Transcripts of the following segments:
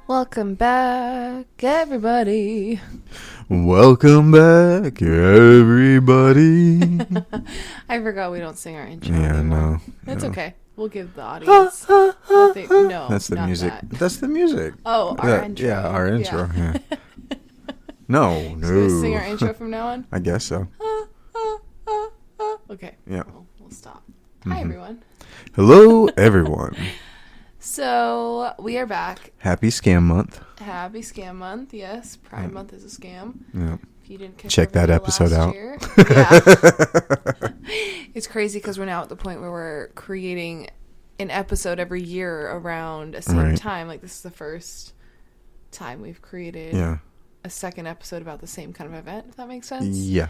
Welcome back, everybody. Welcome back, everybody. I forgot we don't sing our intro Yeah, anymore. no. It's no. okay. We'll give the audience what they... No, That's the not music. that. That's the music. Oh, our intro. Yeah, our intro. Yeah. No. Should we sing our intro from now on? I guess so. Okay. Yeah. We'll stop. Hi, everyone. Hello, everyone. So, we are back. Happy Scam Month. Happy Scam Month. Yes, Pride Month is a scam. Yeah. If you didn't Check that episode out. Yeah. It's crazy because we're now at the point where we're creating an episode every year around a same time. Like, this is the first time we've created a second episode about the same kind of event, if that makes sense. Yeah.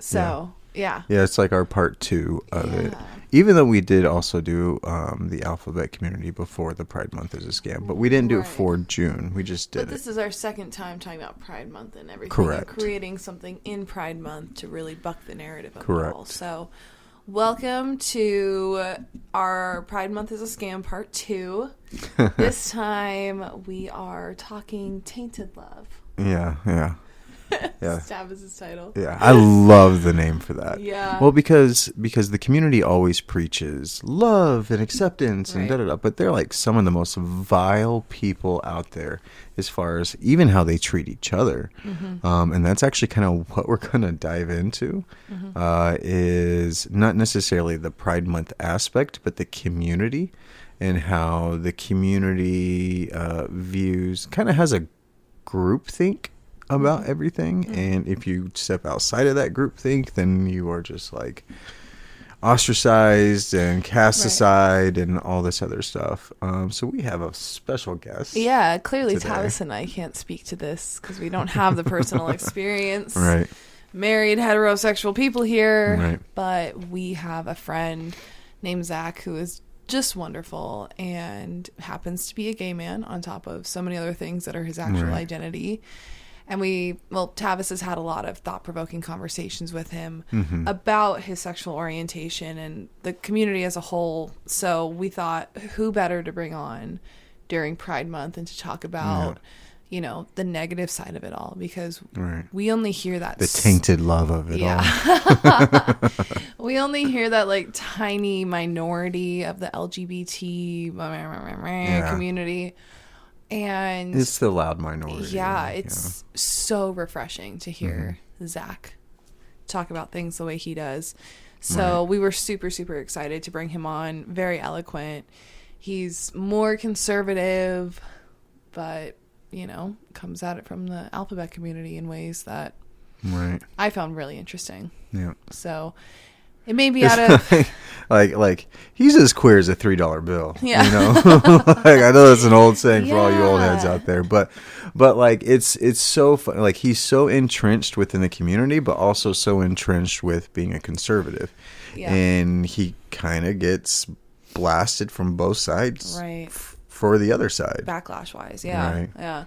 So, yeah. Yeah, it's like our part 2 of it. Even though we did also do the alphabet community before the Pride Month is a scam. But we didn't do it for June. We just did it. But this is our second time talking about Pride Month and everything. Correct. And creating something in Pride Month to really buck the narrative of Correct. it all. So, welcome to our Pride Month is a Scam part 2. This time we are talking Tainted Love. Yeah. Yeah. Tavis' title. Yeah, I love the name for that. Yeah. Well, because the community always preaches love and acceptance and da-da-da, but they're like some of the most vile people out there as far as even how they treat each other. And that's actually kind of what we're going to dive into is not necessarily the Pride Month aspect, but the community and how the community views, kind of has a groupthink about everything, and if you step outside of that group think, then you are just like ostracized and cast aside and all this other stuff. So we have a special guest. Yeah, clearly today. Tavis and I can't speak to this because we don't have the personal experience. Right. Married heterosexual people here, Right. but we have a friend named Zach who is just wonderful and happens to be a gay man on top of so many other things that are his actual identity. And Tavis has had a lot of thought-provoking conversations with him about his sexual orientation and the community as a whole. So we thought, who better to bring on during Pride Month and to talk about, the negative side of it all, because we only hear that. The tainted love of it all. We only hear that like tiny minority of the LGBT community. And it's the loud minority. Yeah, it's so refreshing to hear Zach talk about things the way he does. So we were super, super excited to bring him on. Very eloquent. He's more conservative, but, comes at it from the alphabet community in ways that I found really interesting. Yeah. So it may be out of like he's as queer as a $3 bill. Yeah. Like, I know that's an old saying for all you old heads out there, but like it's so fun. Like he's so entrenched within the community, but also so entrenched with being a conservative. Yeah. And he kind of gets blasted from both sides. Right. For the other side. Backlash wise. Yeah. Right. Yeah.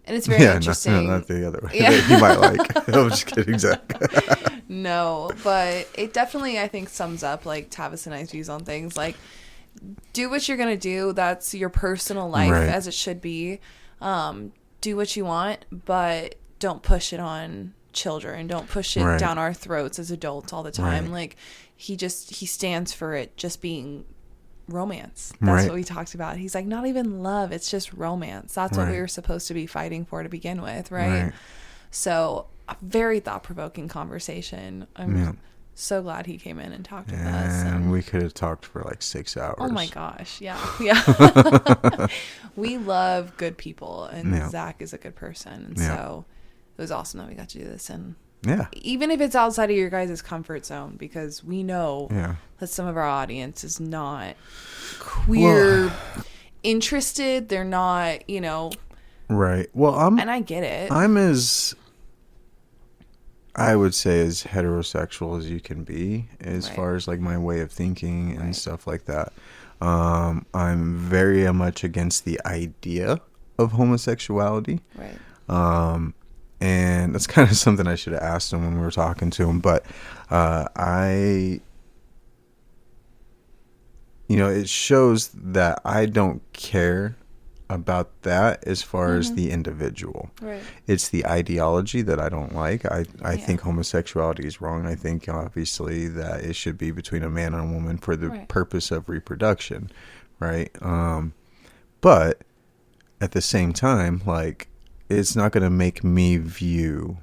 And it's very interesting. Not the other way. Yeah. He might like. I'm just kidding, Zach. No, but it definitely, I think, sums up like Tavis and I's views on things. Like, do what you're gonna do. That's your personal life, as it should be. Do what you want, but don't push it on children. Don't push it down our throats as adults all the time. Like, he stands for it just being romance. That's what we talked about. He's like, not even love, it's just romance. That's what we were supposed to be fighting for to begin with, right? So a very thought-provoking conversation. I'm so glad he came in and talked with us. And we could have talked for like 6 hours. Oh my gosh, yeah. We love good people, and Zach is a good person, and so it was awesome that we got to do this. And even if it's outside of your guys' comfort zone, because we know that some of our audience is not queer interested. They're not, right. Well, and I get it. I'm I would say as heterosexual as you can be, as far as like my way of thinking and stuff like that. I'm very much against the idea of homosexuality. Right. And that's kind of something I should have asked him when we were talking to him. But it shows that I don't care about that as far as the individual. Right. It's the ideology that I don't like. I think homosexuality is wrong. I think obviously that it should be between a man and a woman for the purpose of reproduction, right? But at the same time, like, it's not going to make me view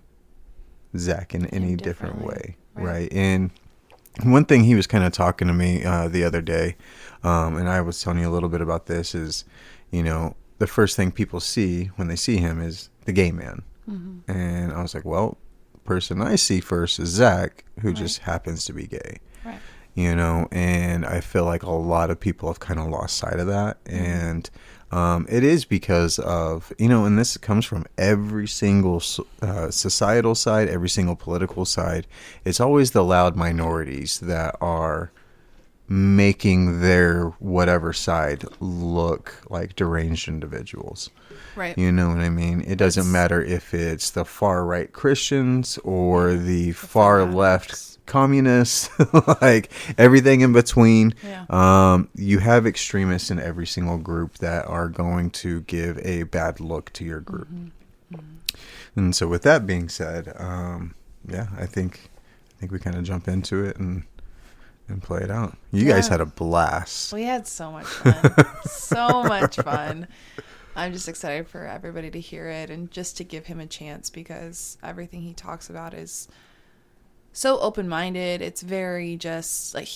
Zach in any different way, right? And one thing he was kind of talking to me the other day, and I was telling you a little bit about this, is, you know, the first thing people see when they see him is the gay man. Mm-hmm. And I was like, well, person I see first is Zach, who just happens to be gay. Right. You know, and I feel like a lot of people have kind of lost sight of that. Mm-hmm. And it is because of, you know, and this comes from every single societal side, every single political side. It's always the loud minorities that are making their whatever side look like deranged individuals. Right. You know what I mean? It doesn't matter if it's the far right Christians or the far left communists, like everything in between. Yeah. You have extremists in every single group that are going to give a bad look to your group. Mm-hmm. Mm-hmm. And so with that being said, I think we kind of jump into it and play it out. You guys had a blast. We had so much fun. So much fun. I'm just excited for everybody to hear it and just to give him a chance, because everything he talks about is so open-minded. It's very just like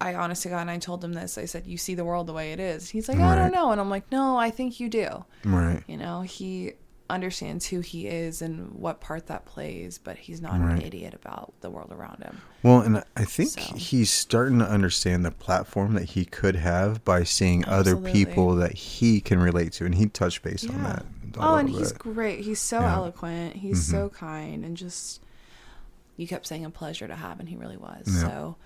I honest to God, and I told him this, I said, you see the world the way it is. He's like, I don't know. And I'm like, no, I think you do. Right. You know, he understands who he is and what part that plays, but he's not an idiot about the world around him. Well, and I think he's starting to understand the platform that he could have by seeing other people that he can relate to, and he touched base on that. And he's great. He's so eloquent. He's so kind, and just, you kept saying a pleasure to have, and he really was. Yeah. So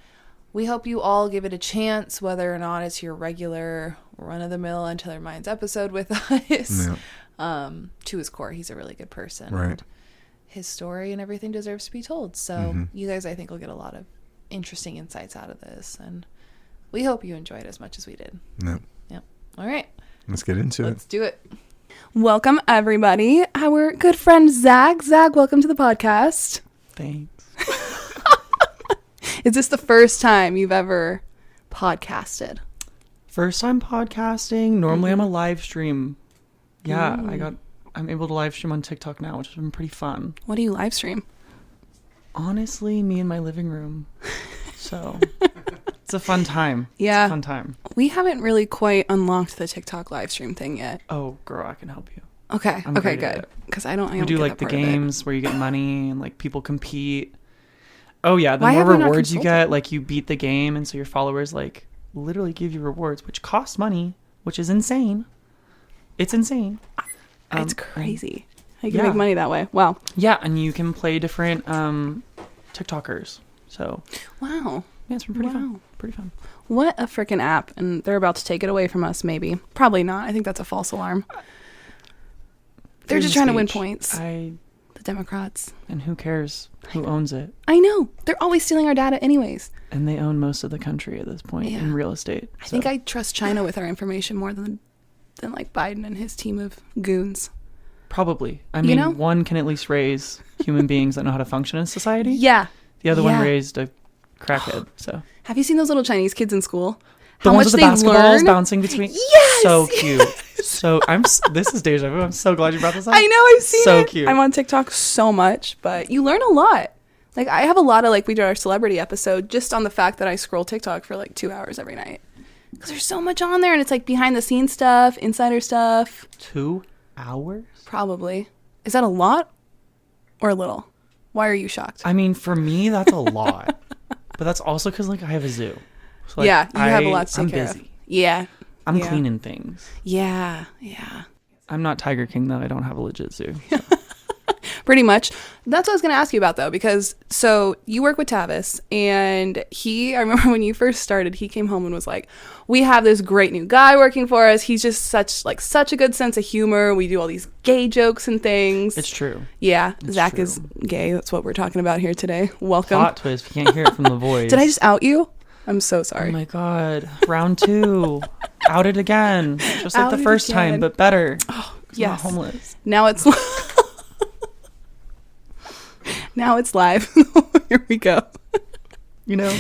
we hope you all give it a chance, whether or not it's your regular run-of-the-mill Untethered Minds episode with us. Yeah. To his core, he's a really good person. Right. And his story and everything deserves to be told. So you guys, I think, will get a lot of interesting insights out of this. And we hope you enjoyed as much as we did. Yep. All right. Let's get into it. Let's do it. Welcome, everybody. Our good friend, Zach. Zach, welcome to the podcast. Thanks. Is this the first time you've ever podcasted? First time podcasting. Normally I'm a live stream. Yeah, I'm able to live stream on TikTok now, which has been pretty fun. What do you live stream? Honestly, me in my living room. So it's a fun time. Yeah. It's a fun time. We haven't really quite unlocked the TikTok live stream thing yet. Oh, girl, I can help you. Okay. Okay, good. Because I don't we do like the games where you get money and like people compete. Oh yeah, the more rewards you get, like you beat the game, and so your followers like literally give you rewards, which cost money, which is insane. It's insane. It's crazy. You can make money that way. Wow. Yeah, and you can play different TikTokers. So wow. Yeah, it's been pretty fun. Pretty fun. What a freaking app. And they're about to take it away from us, maybe. Probably not. I think that's a false alarm. They're just trying to win points. The Democrats. And who cares who owns it? I know. They're always stealing our data anyways. And they own most of the country at this point in real estate. I think I trust China with our information more than like Biden and his team of goons. Probably. I mean, one can at least raise human beings that know how to function in society. Yeah. The other one raised a crackhead. So have you seen those little Chinese kids in school? The ones with the basketballs bouncing between. Yes. So cute. So this is deja vu. I'm so glad you brought this up. I know, I've seen it. So cute. I'm on TikTok so much, but you learn a lot. Like I have a lot of, like, we did our celebrity episode just on the fact that I scroll TikTok for like 2 hours every night. Because there's so much on there, and it's like behind the scenes stuff, insider stuff. 2 hours? Probably. Is that a lot or a little? Why are you shocked? I mean, for me, that's a lot. But that's also because, like, I have a zoo. So, like, yeah, you have a lot to take care of. Yeah. I'm cleaning things. Yeah. I'm not Tiger King, though. I don't have a legit zoo. So. Pretty much. That's what I was going to ask you about, though, because so you work with Tavis, and I remember when you first started, he came home and was like, we have this great new guy working for us. He's just such a good sense of humor. We do all these gay jokes and things. It's true. Yeah. Zach is gay. That's what we're talking about here today. Welcome. Plot twist. You can't hear it from the voice. Did I just out you? I'm so sorry. Oh my God. Round 2. Outed again. Just like the first time, but better. Oh, yes. Not homeless. Now it's now it's live. Here we go. You know?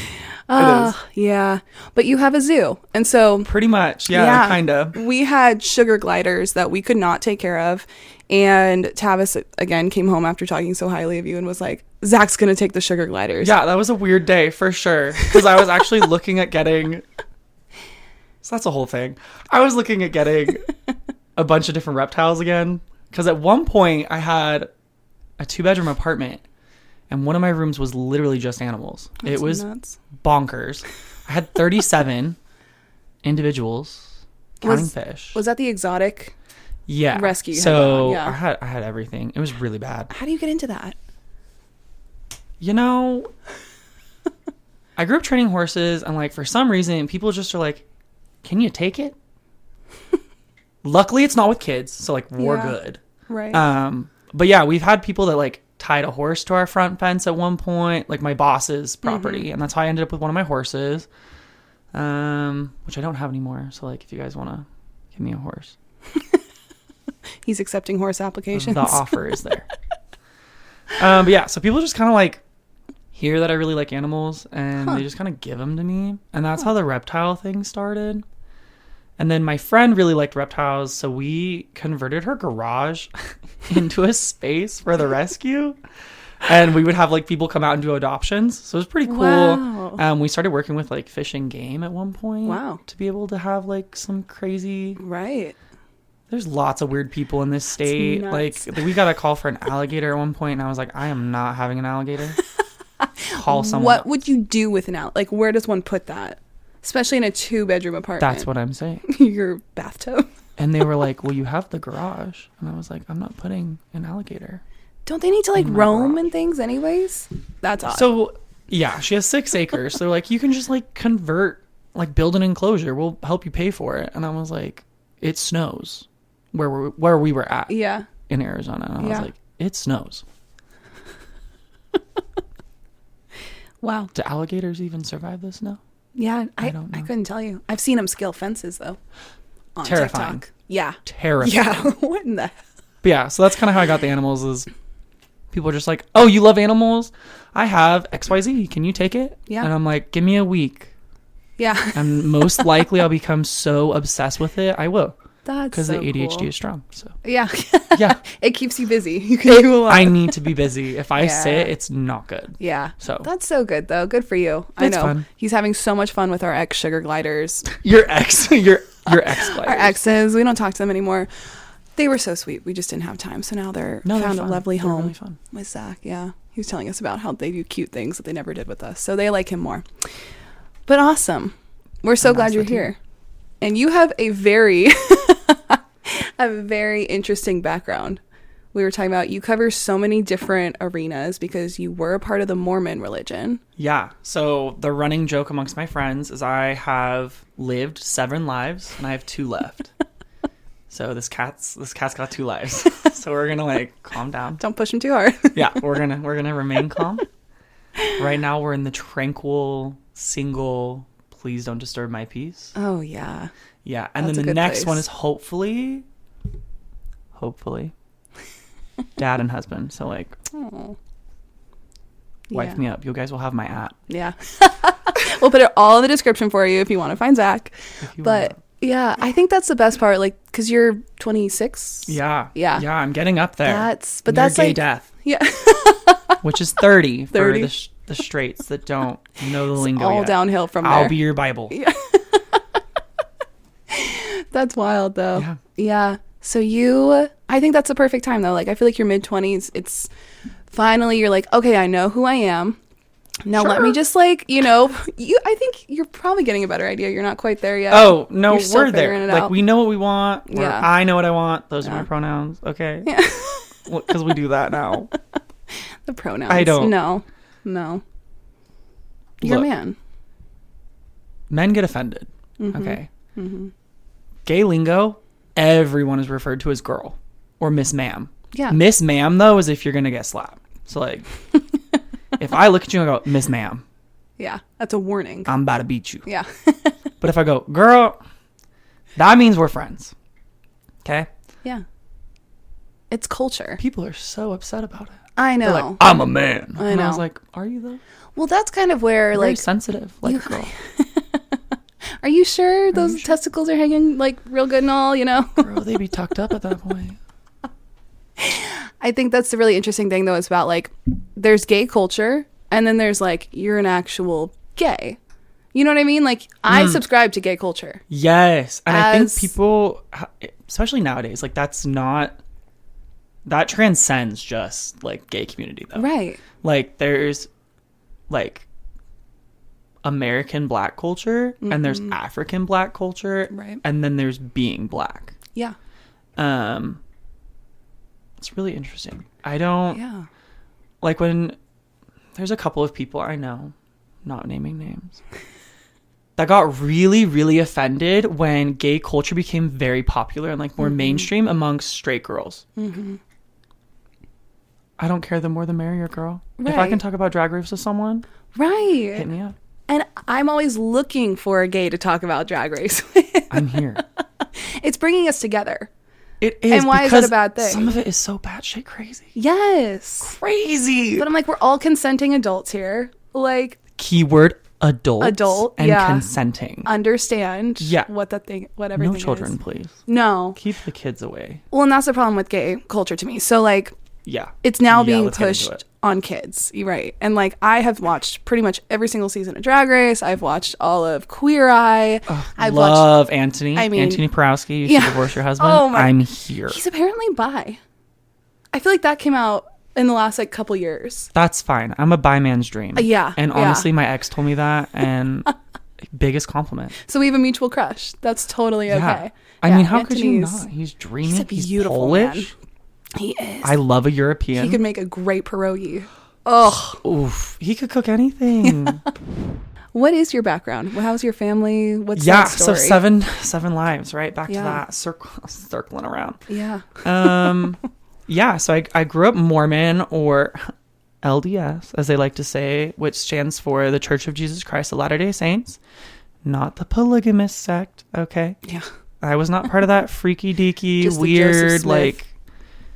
Yeah. But you have a zoo. And so pretty much. Yeah. Kind of. We had sugar gliders that we could not take care of. And Tavis, again, came home after talking so highly of you and was like, Zach's going to take the sugar gliders. Yeah, that was a weird day for sure. Because I was actually looking at getting... So that's a whole thing. I was looking at getting a bunch of different reptiles again. Because at one point, I had a 2-bedroom apartment. And one of my rooms was literally just animals. That's it was nuts. Bonkers. I had 37 individuals counting fish. Was that the exotic... Yeah. Rescue. So yeah. I had everything. It was really bad. How do you get into that? You know, I grew up training horses, and like for some reason people just are like, can you take it? Luckily it's not with kids, so like we're good. Right. But yeah, we've had people that like tied a horse to our front fence at one point, like my boss's property, and that's how I ended up with one of my horses. Which I don't have anymore. So like if you guys want to give me a horse. He's accepting horse applications. The offer is there. But yeah, so people just kind of like hear that I really like animals, and they just kind of give them to me. And that's how the reptile thing started. And then my friend really liked reptiles, so we converted her garage into a space for the rescue. And we would have like people come out and do adoptions. So it was pretty cool. Wow. We started working with like Fish and Game at one point. Wow. To be able to have like some crazy... Right. There's lots of weird people in this state. Like, we got a call for an alligator at one point, and I was like, I am not having an alligator. Call someone. What would you do with an alligator? Like, where does one put that? Especially in a 2-bedroom apartment. That's what I'm saying. Your bathtub. And they were like, well, you have the garage. And I was like, I'm not putting an alligator. Don't they need to, like, roam and things anyways? That's odd. So, yeah, she has 6 acres. So they're like, you can just, like, convert, like, build an enclosure. We'll help you pay for it. And I was like, it snows. Where we were at in Arizona. And I was like, it snows. Wow. Do alligators even survive the snow? Yeah, I don't know. I couldn't tell you. I've seen them scale fences, though. On Terrifying. TikTok. Yeah. Terrifying. Yeah. What in the... But yeah, so that's kind of how I got the animals is people are just like, oh, you love animals? I have XYZ. Can you take it? Yeah. And I'm like, give me a week. Yeah. And most likely I'll become so obsessed with it. I will. That's because so the ADHD cool. is strong. So yeah, yeah, it keeps you busy. You can do a lot. I need to be busy. If I sit, it's not good. Yeah. So that's so good though. Good for you. I know. Fun. He's having so much fun with our ex sugar gliders. Your ex gliders. Our exes. We don't talk to them anymore. They were so sweet. We just didn't have time. So now they're found a lovely home really fun. with Zach. Yeah, he was telling us about how they do cute things that they never did with us. So they like him more. But awesome. We're so glad you're here. And you have a very interesting background. We were talking about you cover so many different arenas because you were a part of the Mormon religion. Yeah. So the running joke amongst my friends is I have lived 7 lives and I have 2 left. So this cat's got 2 lives. So we're gonna like calm down. Don't push him too hard. Yeah, we're gonna remain calm. Right now we're in the tranquil, single, please don't disturb my peace. Oh yeah. Yeah, and then the next one is hopefully dad and husband. So like wife me up. You guys will have my app. Yeah. We'll put it all in the description for you if you want to find Zach. But yeah, I think that's the best part, like, because you're 26. Yeah, I'm getting up there. That's gay like death. Yeah. Which is 30 for the straights that don't know the lingo all yet. Downhill from there. I'll be your Bible. Yeah. That's wild though. Yeah. So I think that's the perfect time though. Like I feel like your mid-20s, it's finally you're like, okay, I know who I am. Now let me just like, I think you're probably getting a better idea. You're not quite there yet. Oh, no, we're there. Like out. we know what we want. Yeah. I know what I want. Those are my pronouns. Okay. Yeah. Because we do that now. The pronouns. I don't. No. You're a man. Men get offended. Mm-hmm. Okay. Mm-hmm. Gay lingo, everyone is referred to as girl or Miss Ma'am. Yeah. Miss Ma'am, though, is if you're going to get slapped. So, like, if I look at you and go, Miss Ma'am. Yeah. That's a warning. I'm about to beat you. Yeah. But if I go, girl, That means we're friends. Okay? Yeah. It's culture. People are so upset about it. I know. They're like, I'm a man. I know. I was like, are you though? Well, that's kind of where You're like very sensitive, like a girl. Are you sure those testicles are hanging like real good and all, you know? Bro, they be tucked up at that point. I think that's the really interesting thing though, is about like there's gay culture and then there's like you're an actual gay. You know what I mean? Like I subscribe to gay culture. Yes. And I think people, especially nowadays, like that transcends just like gay community though. Right. Like there's like American black culture and there's African black culture, right, and then there's being black. Yeah. It's really interesting. I don't like when there's a couple of people I know, not naming names, that got really, really offended when gay culture became very popular and like more mainstream amongst straight girls. I don't care, the more the merrier, girl. Right. If I can talk about Drag Race with someone, right, hit me up. And I'm always looking for a gay to talk about Drag Race with. I'm here. It's bringing us together. It is. And why is that a bad thing? Some of it is so batshit crazy. Yes. Crazy. But I'm like, we're all consenting adults here. Like, keyword adult and yeah, consenting. Understand what everything no children is. Please, no, keep the kids away. Well, and that's the problem with gay culture to me. So like, it's now being pushed on kids. You're right. And like, I have watched pretty much every single season of Drag Race. I've watched all of Queer Eye. I love Anthony. I mean, Anthony Porowski. You should divorce your husband. I'm here. He's apparently bi. I feel like that came out in the last like couple years. That's fine. I'm a bi man's dream. And honestly, my ex told me that, and biggest compliment. So we have a mutual crush. That's totally okay. I mean, how could you not? He's dreamy. He's a beautiful Polish. Man. He is. I love a European. He could make a great pierogi. Oh, oof. He could cook anything. What is your background? How's your family? What's that story? So seven lives, right? Back to that circling around. Yeah. So I grew up Mormon, or LDS, as they like to say, which stands for the Church of Jesus Christ of Latter-day Saints, not the polygamous sect. Okay. Yeah. I was not part of that freaky deaky, weird, like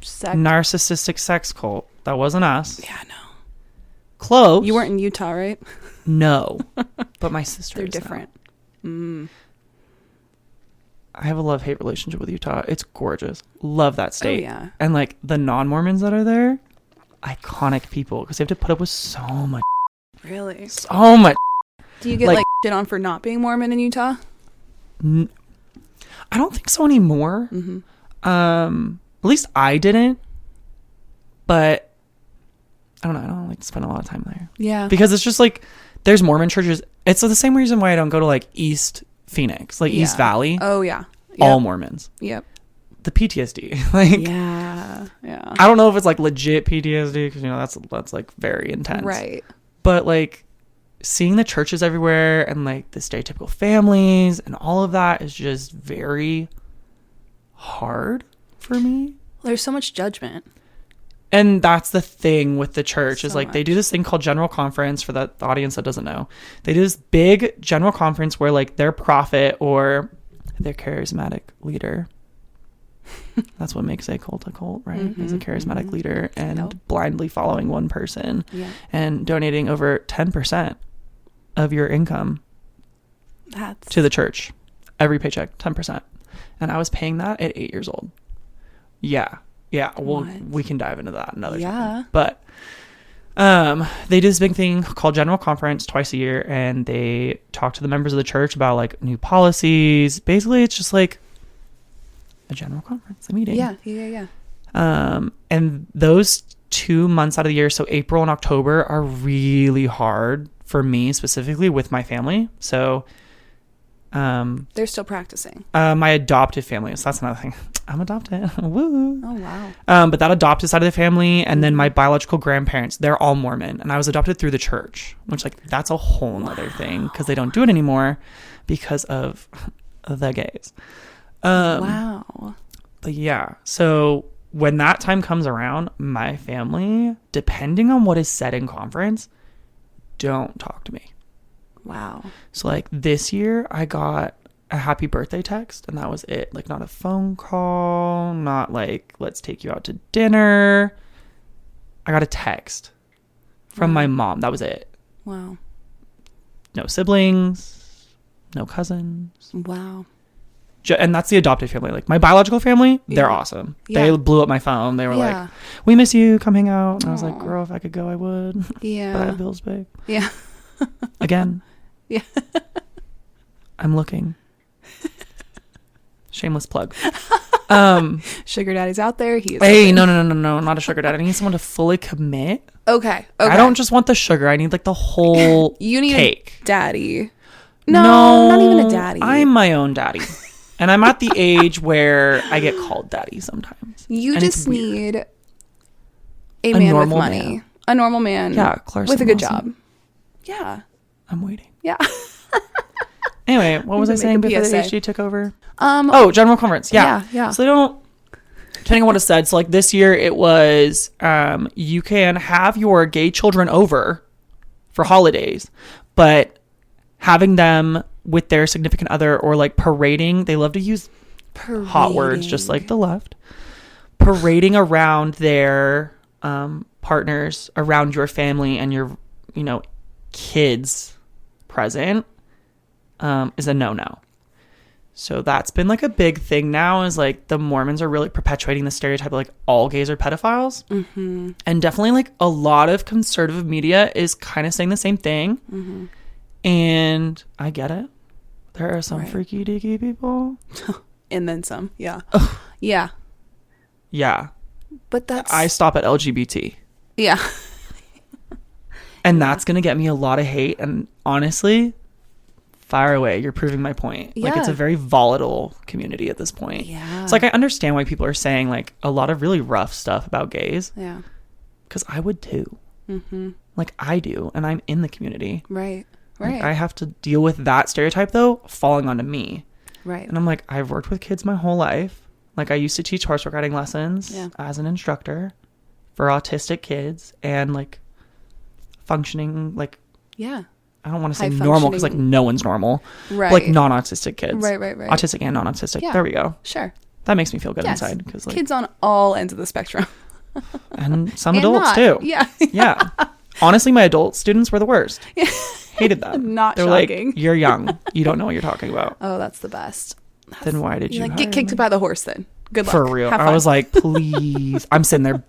sect. Narcissistic sex cult. That wasn't us. Yeah, no. Close. You weren't in Utah, right? No. But my sister They're different. I have a love-hate relationship with Utah. It's gorgeous. Love that state. Oh, yeah. And like the non-Mormons that are there, iconic people, because they have to put up with so much. Really? So much. Do you get like shit on for not being Mormon in Utah? I don't think so anymore. At least I didn't. But I don't know. I don't like to spend a lot of time there. Yeah. Because it's just like there's Mormon churches. It's the same reason why I don't go to like East Phoenix, like East Valley. Oh yeah. Yep. All Mormons. Yep. The PTSD. Like yeah. I don't know if it's like legit PTSD, because that's like very intense. Right. But like seeing the churches everywhere and like the stereotypical families and all of that is just very hard for me. There's so much judgment. And that's the thing with the church is like they do this thing called general conference. For the audience that doesn't know, they do this big general conference where like their prophet or their charismatic leader, that's what makes a cult, right? Is a charismatic leader and blindly following one person and donating over 10% of your income to the church. Every paycheck, 10%. And I was paying that at 8 years old. Yeah, well, we can dive into that another time. But they do this big thing called General Conference twice a year, and they talk to the members of the church about like new policies. Basically, it's just like a general conference, a meeting. Yeah. And those 2 months out of the year, so April and October, are really hard for me specifically with my family. So they're still practicing. My adoptive family, so that's another thing. I'm adopted. Woo. Oh wow. But that adopted side of the family, and then my biological grandparents, they're all Mormon, and I was adopted through the church, which like that's a whole nother thing, because they don't do it anymore because of the gays. Wow. But yeah, so when that time comes around, my family, depending on what is said in conference, don't talk to me. Wow. So like this year I got a happy birthday text, and that was it. Like, not a phone call, not like, let's take you out to dinner. I got a text from my mom. That was it. Wow. No siblings, no cousins. Wow. And that's the adopted family. Like, my biological family, they're awesome. Yeah. They blew up my phone. They were like, we miss you, come hang out. And I was like, girl, if I could go, I would. Yeah. But I have bills, babe. Yeah. Again. Yeah. I'm looking. Shameless plug. Sugar daddy's out there. Hey, no, not a sugar daddy. I need someone to fully commit. Okay. I don't just want the sugar. I need like the whole you need cake. A daddy. No, not even a daddy. I'm my own daddy. And I'm at the age where I get called daddy sometimes. You just need a man with money. Man. A normal man. Yeah, Clarkson with a good job. Yeah. I'm waiting. Yeah. Anyway, what was I saying before the HG took over? General conference. Yeah. So they don't, depending on what it said. So like this year it was, you can have your gay children over for holidays, but having them with their significant other or like parading, they love to use hot words just like the left, parading around their partners, around your family and your, kids present is a no-no. So that's been like a big thing now, is like the Mormons are really perpetuating the stereotype of like all gays are pedophiles. Mm-hmm. And definitely like a lot of conservative media is kind of saying the same thing. Mm-hmm. And I get it. There are some freaky deaky people. And then some. Yeah. Yeah. But I stop at LGBT. Yeah. And that's going to get me a lot of hate. And honestly, fire away. You're proving my point. Yeah. Like, it's a very volatile community at this point. Yeah. It's like, I understand why people are saying like a lot of really rough stuff about gays. Yeah. Because I would too. Mm-hmm. Like, I do. And I'm in the community. Right. Like, I have to deal with that stereotype, though, falling onto me. Right. And I'm like, I've worked with kids my whole life. Like, I used to teach horseback riding lessons as an instructor for autistic kids and like functioning, like, I don't want to say normal because like no one's normal. Right. But, like non-autistic kids. Right. Autistic and non-autistic. Yeah. There we go. Sure. That makes me feel good inside. Because like, kids on all ends of the spectrum. And some adults too. Yeah. Yeah. Honestly, my adult students were the worst. Hated them. They're shocking. Like, you're young. You don't know what you're talking about. Oh, that's the best. Then why did you like get kicked by the horse then? Good luck. For real. I was like, please. I'm sitting there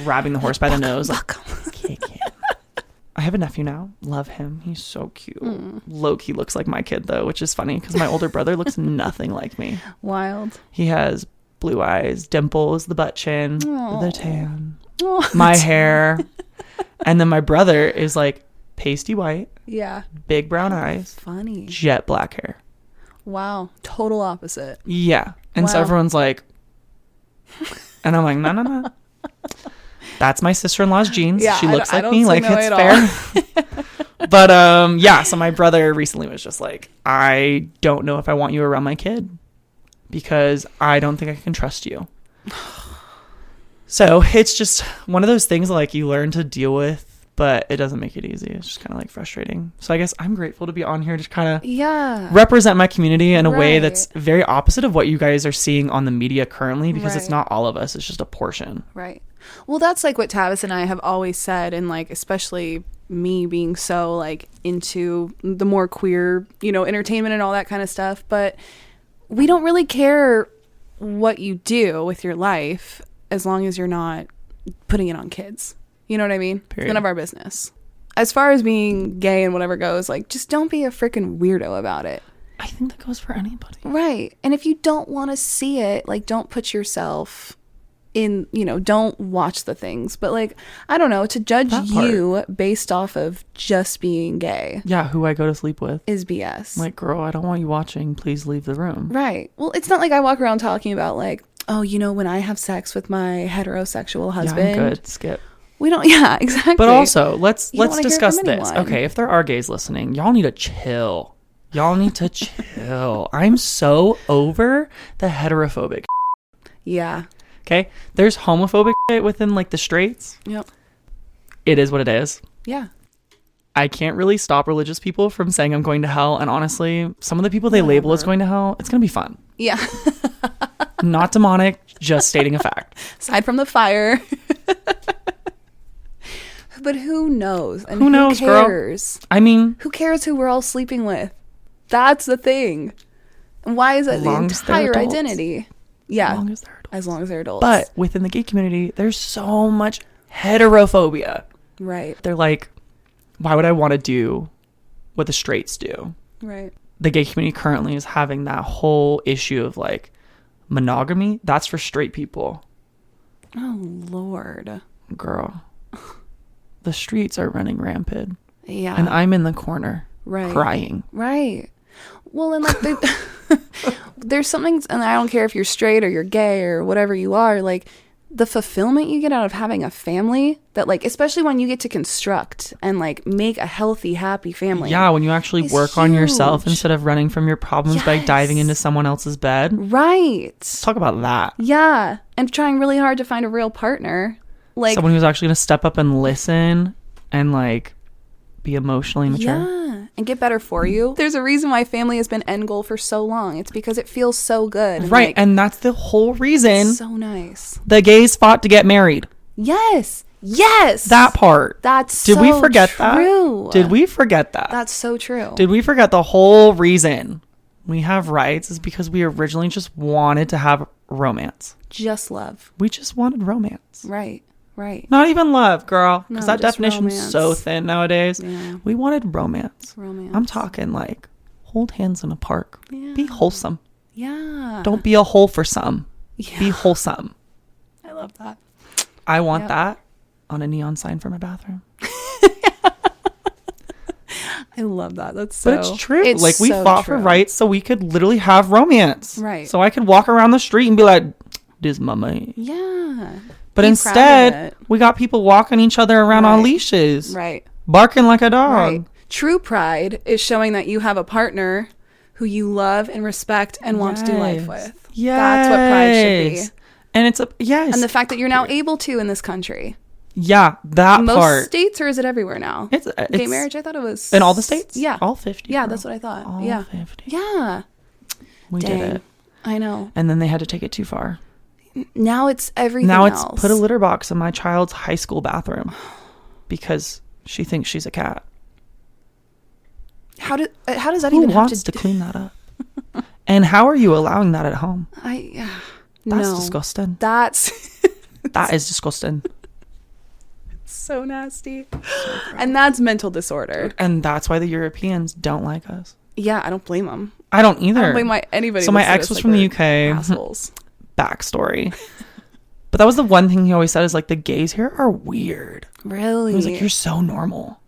grabbing the horse by the nose. Like, kick him. I have a nephew now. Love him. He's so cute. Low-key looks like my kid, though, which is funny because my older brother looks nothing like me. Wild. He has blue eyes, dimples, the butt chin, the tan, Aww. my hair. And then my brother is like pasty white. Yeah. Big brown eyes. Funny. Jet black hair. Wow. Total opposite. Yeah. And so everyone's like, and I'm like, no. That's my sister-in-law's genes. Yeah, she looks like me. Like, it's fair. But so my brother recently was just like, I don't know if I want you around my kid because I don't think I can trust you. So it's just one of those things like you learn to deal with, but it doesn't make it easy. It's just kind of like frustrating. So I guess I'm grateful to be on here to kind of represent my community in a way that's very opposite of what you guys are seeing on the media currently, because it's not all of us. It's just a portion. Right. Well, that's like what Tavis and I have always said, and like especially me being so like into the more queer, entertainment and all that kind of stuff. But we don't really care what you do with your life as long as you're not putting it on kids. You know what I mean? Period. It's none of our business. As far as being gay and whatever goes, like, just don't be a freaking weirdo about it. I think that goes for anybody. Right. And if you don't want to see it, like, don't put yourself in, don't watch the things. But, like, I don't know, to judge you based off of just being gay. Yeah, who I go to sleep with. Is BS. Like, girl, I don't want you watching. Please leave the room. Right. Well, it's not like I walk around talking about, like, oh, when I have sex with my heterosexual husband. Yeah, I'm good. Skip. We don't, yeah, exactly. But also, let's discuss this. Okay, if there are gays listening, y'all need to chill. I'm so over the heterophobic. Yeah. Okay? There's homophobic within, like, the straights. Yep. It is what it is. Yeah. I can't really stop religious people from saying I'm going to hell. And honestly, some of the people they label as going to hell, it's going to be fun. Yeah. Not demonic, just stating a fact. Aside from the fire. But who knows? And who knows, cares? Girl? I mean, who cares who we're all sleeping with? That's the thing. And why is that the entire identity? Yeah. As long as they're adults. But within the gay community, there's so much heterophobia. Right. They're like, why would I want to do what the straights do? Right. The gay community currently is having that whole issue of like monogamy. That's for straight people. Oh, Lord. Girl. The streets are running rampant. Yeah. And I'm in the corner. Right. Crying. Right. Well, and like there's something, and I don't care if you're straight or you're gay or whatever you are, like the fulfillment you get out of having a family that like, especially when you get to construct and like make a healthy, happy family. Yeah, when you actually work on yourself instead of running from your problems by diving into someone else's bed. Right. Let's talk about that. Yeah. And trying really hard to find a real partner. Like someone who's actually going to step up and listen and like be emotionally mature. Yeah. And get better for you. There's a reason why family has been end goal for so long. It's because it feels so good. And right. Like, and that's the whole reason. So nice. The gays fought to get married. Yes. Yes. That part. Did we forget true. that? Did we forget that? That's so true. Did we forget the whole reason we have rights is because we originally just wanted to have romance. Just love. We just wanted romance. Right. Right. Not even love, girl. Because that definition's romance. so thin nowadays. Yeah. We wanted romance. Romance. I'm talking like hold hands in a park. Yeah. Be wholesome. Yeah. Don't be a hole for some. Yeah. Be wholesome. I love that. I want that on a neon sign for my bathroom. I love that. That's so. But it's true. It's like we so fought true. for rights so we could literally have romance. Right. So I could walk around the street and be like, "This my man." Yeah. But instead, we got people walking each other around on leashes. Right. Barking like a dog. Right. True pride is showing that you have a partner who you love and respect and want to do life with. Yes. That's what pride should be. And it's yes. And the fact that you're now able to in this country. Yeah, that Most part. states, or is it everywhere now? It's gay marriage. I thought it was in all the states. Yeah, all 50. Yeah, girl. that's what I thought. All yeah, 50. Yeah. We did it. I know. And then they had to take it too far. Now it's everything. Now it's else. put a litter box in my child's high school bathroom because she thinks she's a cat. How does that Who even have wants to clean that up? And how are you allowing that at home? That's Disgusting. That is disgusting. So nasty. And that's mental disorder. And that's why the Europeans don't like us. Yeah, I don't blame them. I don't either. I don't blame anybody. So my ex was from the UK. Assholes. Backstory. But that was the one thing he always said is like, the gays here are weird. Really? He was like, you're so normal.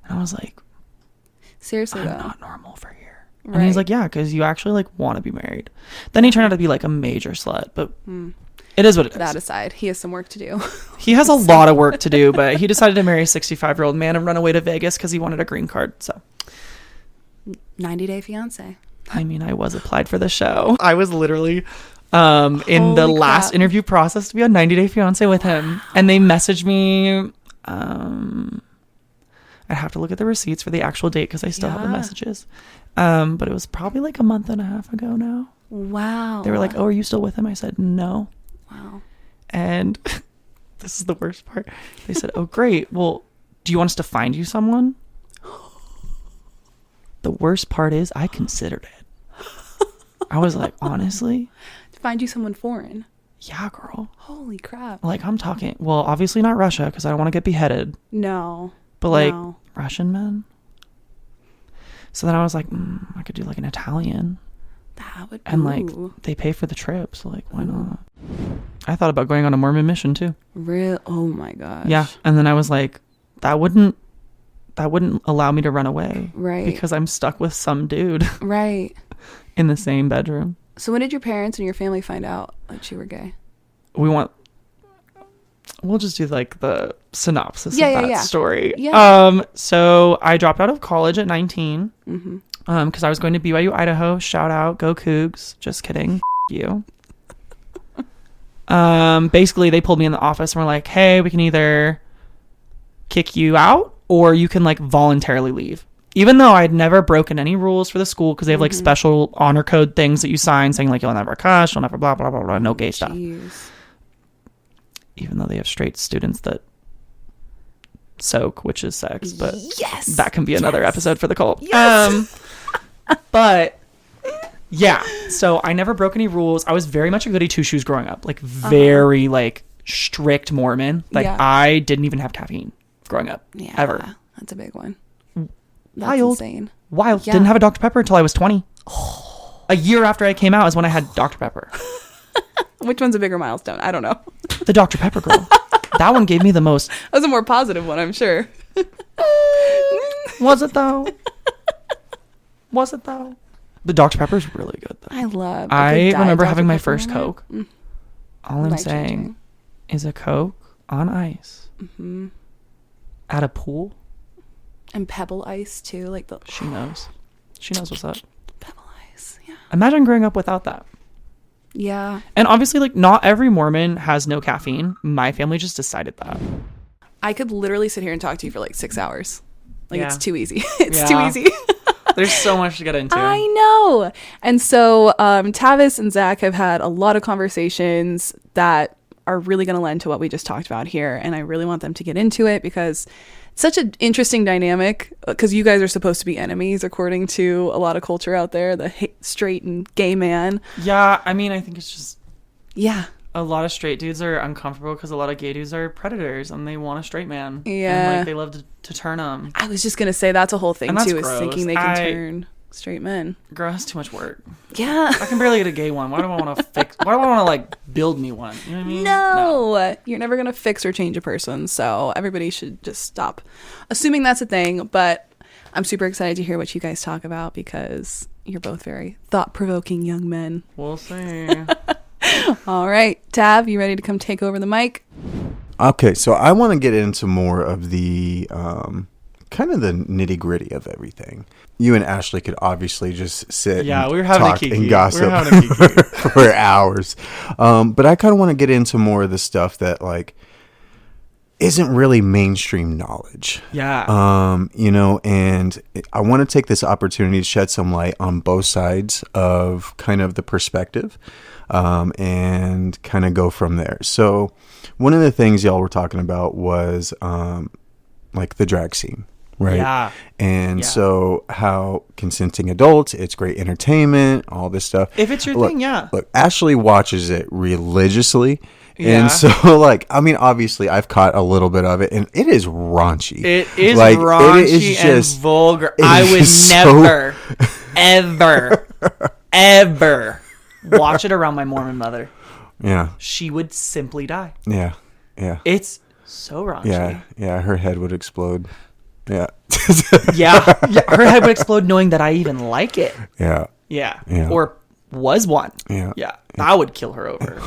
And I was like, seriously, I'm not normal for here. Right. And he's like, yeah, because you actually like want to be married. Then he turned out to be like a major slut, but it is what it is. That aside, he has some work to do. He has a lot of work to do, but he decided to marry a 65-year-old man and run away to Vegas because he wanted a green card. So 90-day fiance. I mean, I was applied for the show. I was literally in the last interview process to be on 90 Day Fiance with him. And they messaged me. I'd have to look at the receipts for the actual date because I still have the messages. But it was probably like a month and a half ago now. Wow. They were like, oh, are you still with him? I said, no. Wow. And this is the worst part. They said, oh, great. Well, do you want us to find you someone? The worst part is I considered it. I was like, honestly? To find you someone foreign. Yeah, girl. Holy crap. Like, I'm talking, well, obviously not Russia because I don't want to get beheaded. No. But like Russian men. So then I was like, I could do like an Italian. That would. And like they pay for the trip, so like why not? I thought about going on a Mormon mission too. Real? Oh my gosh. Yeah, and then I was like, that wouldn't allow me to run away, right? Because I'm stuck with some dude, right, in the same bedroom. So when did your parents and your family find out that you were gay? We'll just do like the synopsis of that story. Yeah. So I dropped out of college at 19. Because I was going to BYU Idaho. Shout out, go Cougs. Just kidding. You. Basically, they pulled me in the office and were like, hey, we can either kick you out or you can like voluntarily leave. Even though I'd never broken any rules for the school because they have like special honor code things that you sign saying like you'll never cuss, you'll never blah, blah, blah, blah, no gay stuff. Even though they have straight students that soak, which is sex, but that can be another episode for the cult. Yes. But yeah, so I never broke any rules. I was very much a goody two shoes growing up, like very like strict Mormon. Like I didn't even have caffeine growing up ever. That's a big one. That's wild. Insane. Wild. Yeah. Didn't have a Dr. Pepper until I was 20. A year after I came out is when I had Dr. Pepper. Which one's a bigger milestone? I don't know. The Dr. Pepper girl. That one gave me the most. That was a more positive one, I'm sure. Was it though? Was it though? The Dr. Pepper's really good though. I remember having my first Coke. All I'm saying is a Coke on ice at a pool. And pebble ice too, like the. She knows what's up. Pebble ice, yeah. Imagine growing up without that. Yeah. And obviously, like, not every Mormon has no caffeine. My family just decided that. I could literally sit here and talk to you for like 6 hours. Like it's too easy. It's too easy. There's so much to get into. I know. And so Tavis and Zach have had a lot of conversations that are really going to lend to what we just talked about here. And I really want them to get into it because it's such an interesting dynamic, because you guys are supposed to be enemies according to a lot of culture out there, the straight and gay man. Yeah, I mean, I think it's just a lot of straight dudes are uncomfortable because a lot of gay dudes are predators and they want a straight man. And like they love to turn them. I was just gonna say that's a whole thing too, gross. Is thinking they can turn straight men. Girl, that's too much work. Yeah. I can barely get a gay one. Why do I want to fix? Why do I want to like build me one? You know what I mean? No, you're never gonna fix or change a person. So everybody should just stop assuming that's a thing. But I'm super excited to hear what you guys talk about because you're both very thought-provoking young men. We'll see. All right, Tav, you ready to come take over the mic? Okay, so I want to get into more of the kind of the nitty-gritty of everything. You and Ashley could obviously just sit and talk and gossip for hours. But I kind of want to get into more of the stuff that like isn't really mainstream knowledge. Yeah. You know, and I want to take this opportunity to shed some light on both sides of kind of the perspective, and kind of go from there. So one of the things y'all were talking about was like the drag scene. Right. Yeah. And so how consenting adults, it's great entertainment, all this stuff. If it's your thing, yeah. Look, Ashley watches it religiously. Yeah. And so, like, I mean, obviously, I've caught a little bit of it, and it is raunchy. It is like, raunchy, it is just, and vulgar. I would never, ever watch it around my Mormon mother. Yeah. She would simply die. Yeah. Yeah. It's so raunchy. Yeah. Yeah. Her head would explode. Yeah. yeah. Her head would explode knowing that I even like it. Yeah. Yeah. Or was one. Yeah. Yeah. That would kill her over.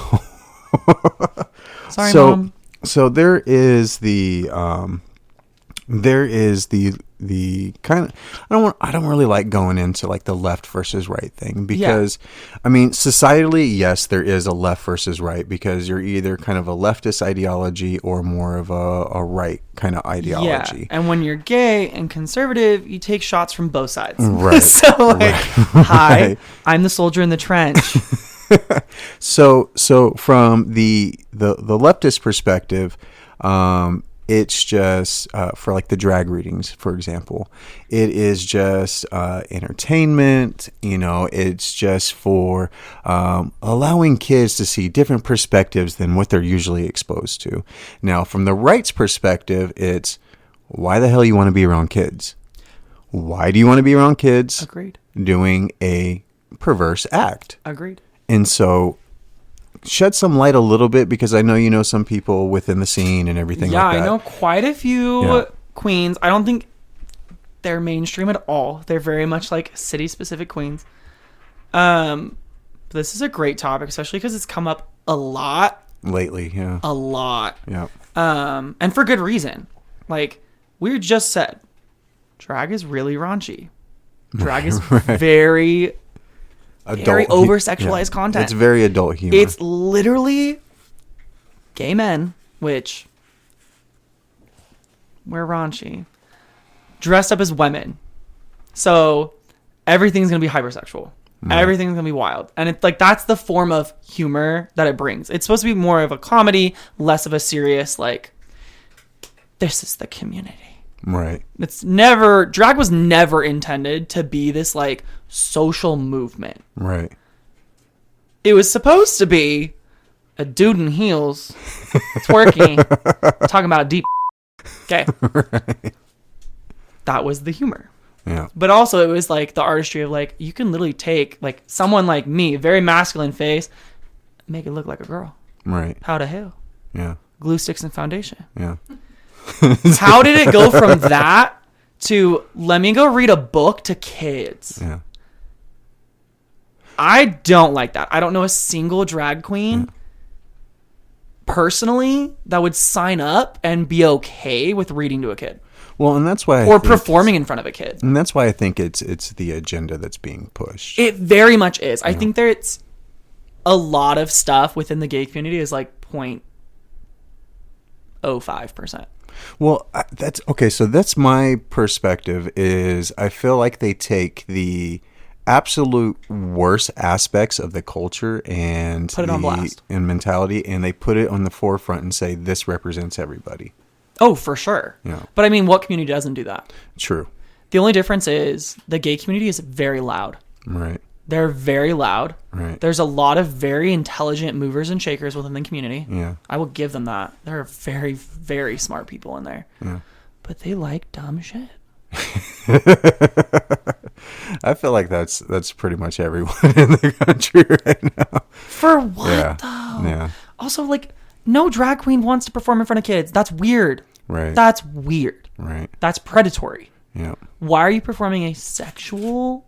Sorry, Mom. So there is the kind of I don't really like going into like the left versus right thing because I mean societally, yes, there is a left versus right because you're either kind of a leftist ideology or more of a right kind of ideology. Yeah. And when you're gay and conservative, you take shots from both sides. Right. So like, hi, I'm the soldier in the trench. So from the leftist perspective, it's just for like the drag readings, for example, it is just entertainment. You know, it's just for allowing kids to see different perspectives than what they're usually exposed to. Now, from the right's perspective, it's why the hell you want to be around kids? Why do you want to be around kids? Agreed. Doing a perverse act. Agreed. And so shed some light a little bit because I know you know some people within the scene and everything like that. Yeah, I know quite a few queens. I don't think they're mainstream at all. They're very much like city-specific queens. This is a great topic, especially because it's come up a lot. Lately, yeah. A lot. Yeah. And for good reason. Like, we just said, drag is really raunchy. Drag is very... very over-sexualized content. It's very adult humor. It's literally gay men, which we're raunchy. dressed up as women. So everything's going to be hypersexual. Right. Everything's going to be wild. And it's like, that's the form of humor that it brings. It's supposed to be more of a comedy, less of a serious, like, this is the community. Right. Drag was never intended to be this like social movement. Right. It was supposed to be a dude in heels twerking, talking about deep. Okay. Right. That was the humor. Yeah. But also it was like the artistry of like, you can literally take like someone like me, very masculine face, make it look like a girl. Right. How the hell? Yeah. Glue sticks and foundation. Yeah. How did it go from that to let me go read a book to kids? Yeah. I don't like that. I don't know a single drag queen personally that would sign up and be okay with reading to a kid. Well, and that's why or performing in front of a kid. And that's why I think it's the agenda that's being pushed. It very much is. I think there's a lot of stuff within the gay community is like 0.05%. Well, that's okay. So that's my perspective. Is I feel like they take the absolute worst aspects of the culture and put it on blast and mentality, and they put it on the forefront and say this represents everybody. Oh, for sure. Yeah. But I mean, what community doesn't do that? True. The only difference is the gay community is very loud. Right. They're very loud. Right. There's a lot of very intelligent movers and shakers within the community. Yeah. I will give them that. There are very, very smart people in there. Yeah. But they like dumb shit. I feel like that's pretty much everyone in the country right now. For what though? Yeah. Also, like, no drag queen wants to perform in front of kids. That's weird. Right. That's weird. Right. That's predatory. Yeah. Why are you performing a sexual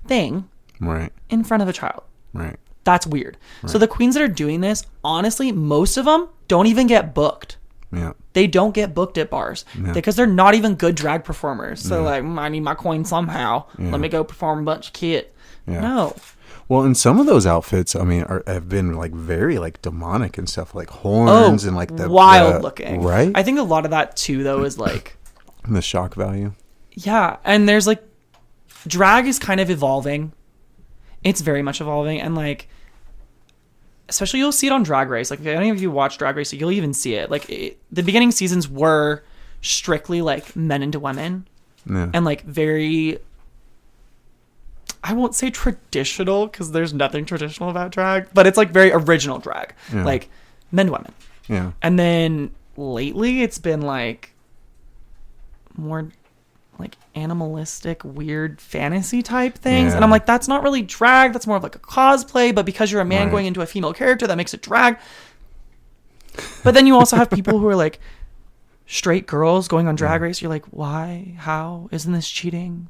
thing right in front of a child? Right. That's weird. Right. So the queens that are doing this, honestly, most of them don't even get booked. Yeah. They don't get booked at bars because they're not even good drag performers. So like, I need my coin somehow. Yeah. Let me go perform a bunch of kid. Yeah. No. Well, and some of those outfits, I mean, have been like very like demonic and stuff, like horns and like the wild looking. Right. I think a lot of that too, though, is like the shock value. Yeah, and there's like drag is kind of evolving. It's very much evolving, and like, especially you'll see it on Drag Race. Like, if any of you watch Drag Race, you'll even see it. Like, the beginning seasons were strictly like men into women, and like very, I won't say traditional because there's nothing traditional about drag, but it's like very original drag, like men to women. Yeah. And then lately, it's been like more like animalistic, weird fantasy type things. And I'm like, that's not really drag. That's more of like a cosplay. But because you're a man going into a female character, that makes it drag. But then you also have people who are like straight girls going on Drag Race. You're like, why? How? Isn't this cheating?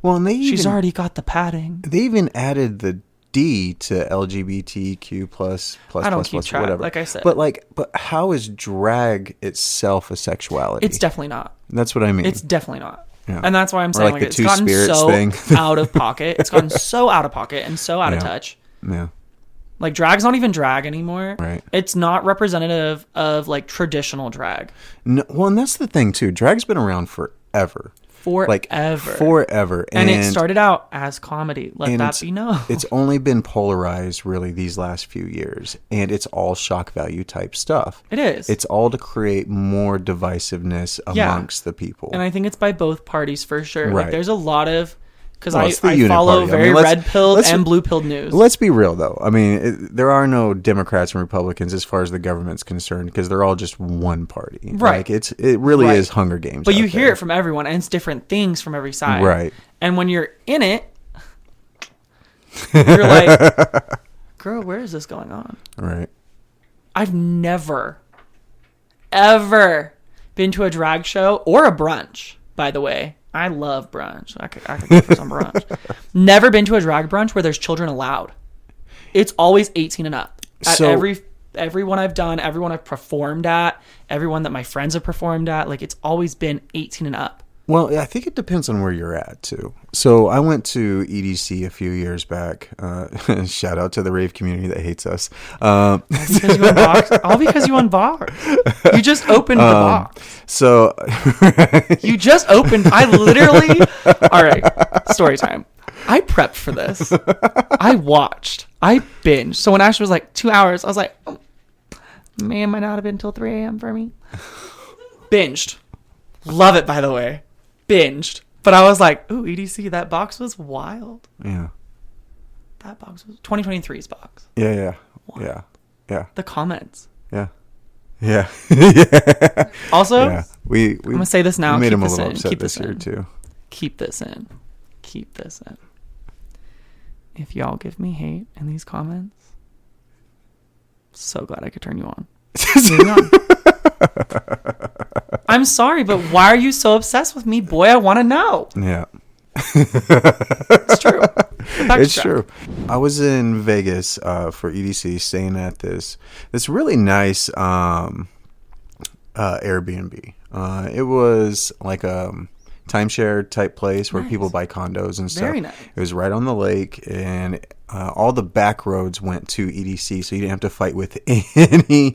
Well, and she's already got the padding. They even added the D to LGBTQ plus I don't keep track, whatever. like I said. But how is drag itself a sexuality? It's definitely not. That's what I mean. It's definitely not. Yeah. And that's why I'm saying like it's gotten so out of pocket. It's gotten so out of pocket and so out of touch. Yeah. Like drag's not even drag anymore. Right. It's not representative of like traditional drag. No, well, and that's the thing too. Drag's been around forever. Forever. And it started out as comedy. Let that be known. It's only been polarized really these last few years. And it's all shock value type stuff. It is. It's all to create more divisiveness amongst the people. And I think it's by both parties for sure. Right. Like there's a lot of... Because I unit follow party. very red-pilled and blue-pilled news. Let's be real, though. I mean, there are no Democrats and Republicans as far as the government's concerned because they're all just one party. Right. Like, it really is Hunger Games. But you hear it from everyone, and it's different things from every side. Right. And when you're in it, you're like, girl, where is this going on? Right. I've never, ever been to a drag show or a brunch, by the way. I love brunch. I could go for some brunch. Never been to a drag brunch where there's children allowed. It's always 18 and up. At everyone I've done, everyone I've performed at, everyone that my friends have performed at, like it's always been 18 and up. Well, I think it depends on where you're at, too. So I went to EDC a few years back. Shout out to the rave community that hates us. All because you unboxed. You just opened the box. So you just opened. I literally. All right, story time. I prepped for this. I watched. I binged. So when Ashley was like 2 hours, I was like, oh, man, might not have been until 3 a.m. for me. Binged. Love it, by the way. Binged. But I was like, ooh, EDC, that box was wild. Yeah. That box was 2023's box. Yeah. What? Yeah. The comments. Yeah. Yeah. Also, yeah. I'm going to say this now. We made Keep him a this little in. upset Keep this this year, in. too. Keep this in. Keep this in. If y'all give me hate in these comments, so glad I could turn you on. Moving on. I'm sorry, but why are you so obsessed with me? Boy, I want to know. Yeah. It's true. It's true. I was in Vegas for EDC, staying at this really nice Airbnb. It was like a timeshare type place where people buy condos and stuff. Very nice. It was right on the lake, and all the back roads went to EDC, so you didn't have to fight with any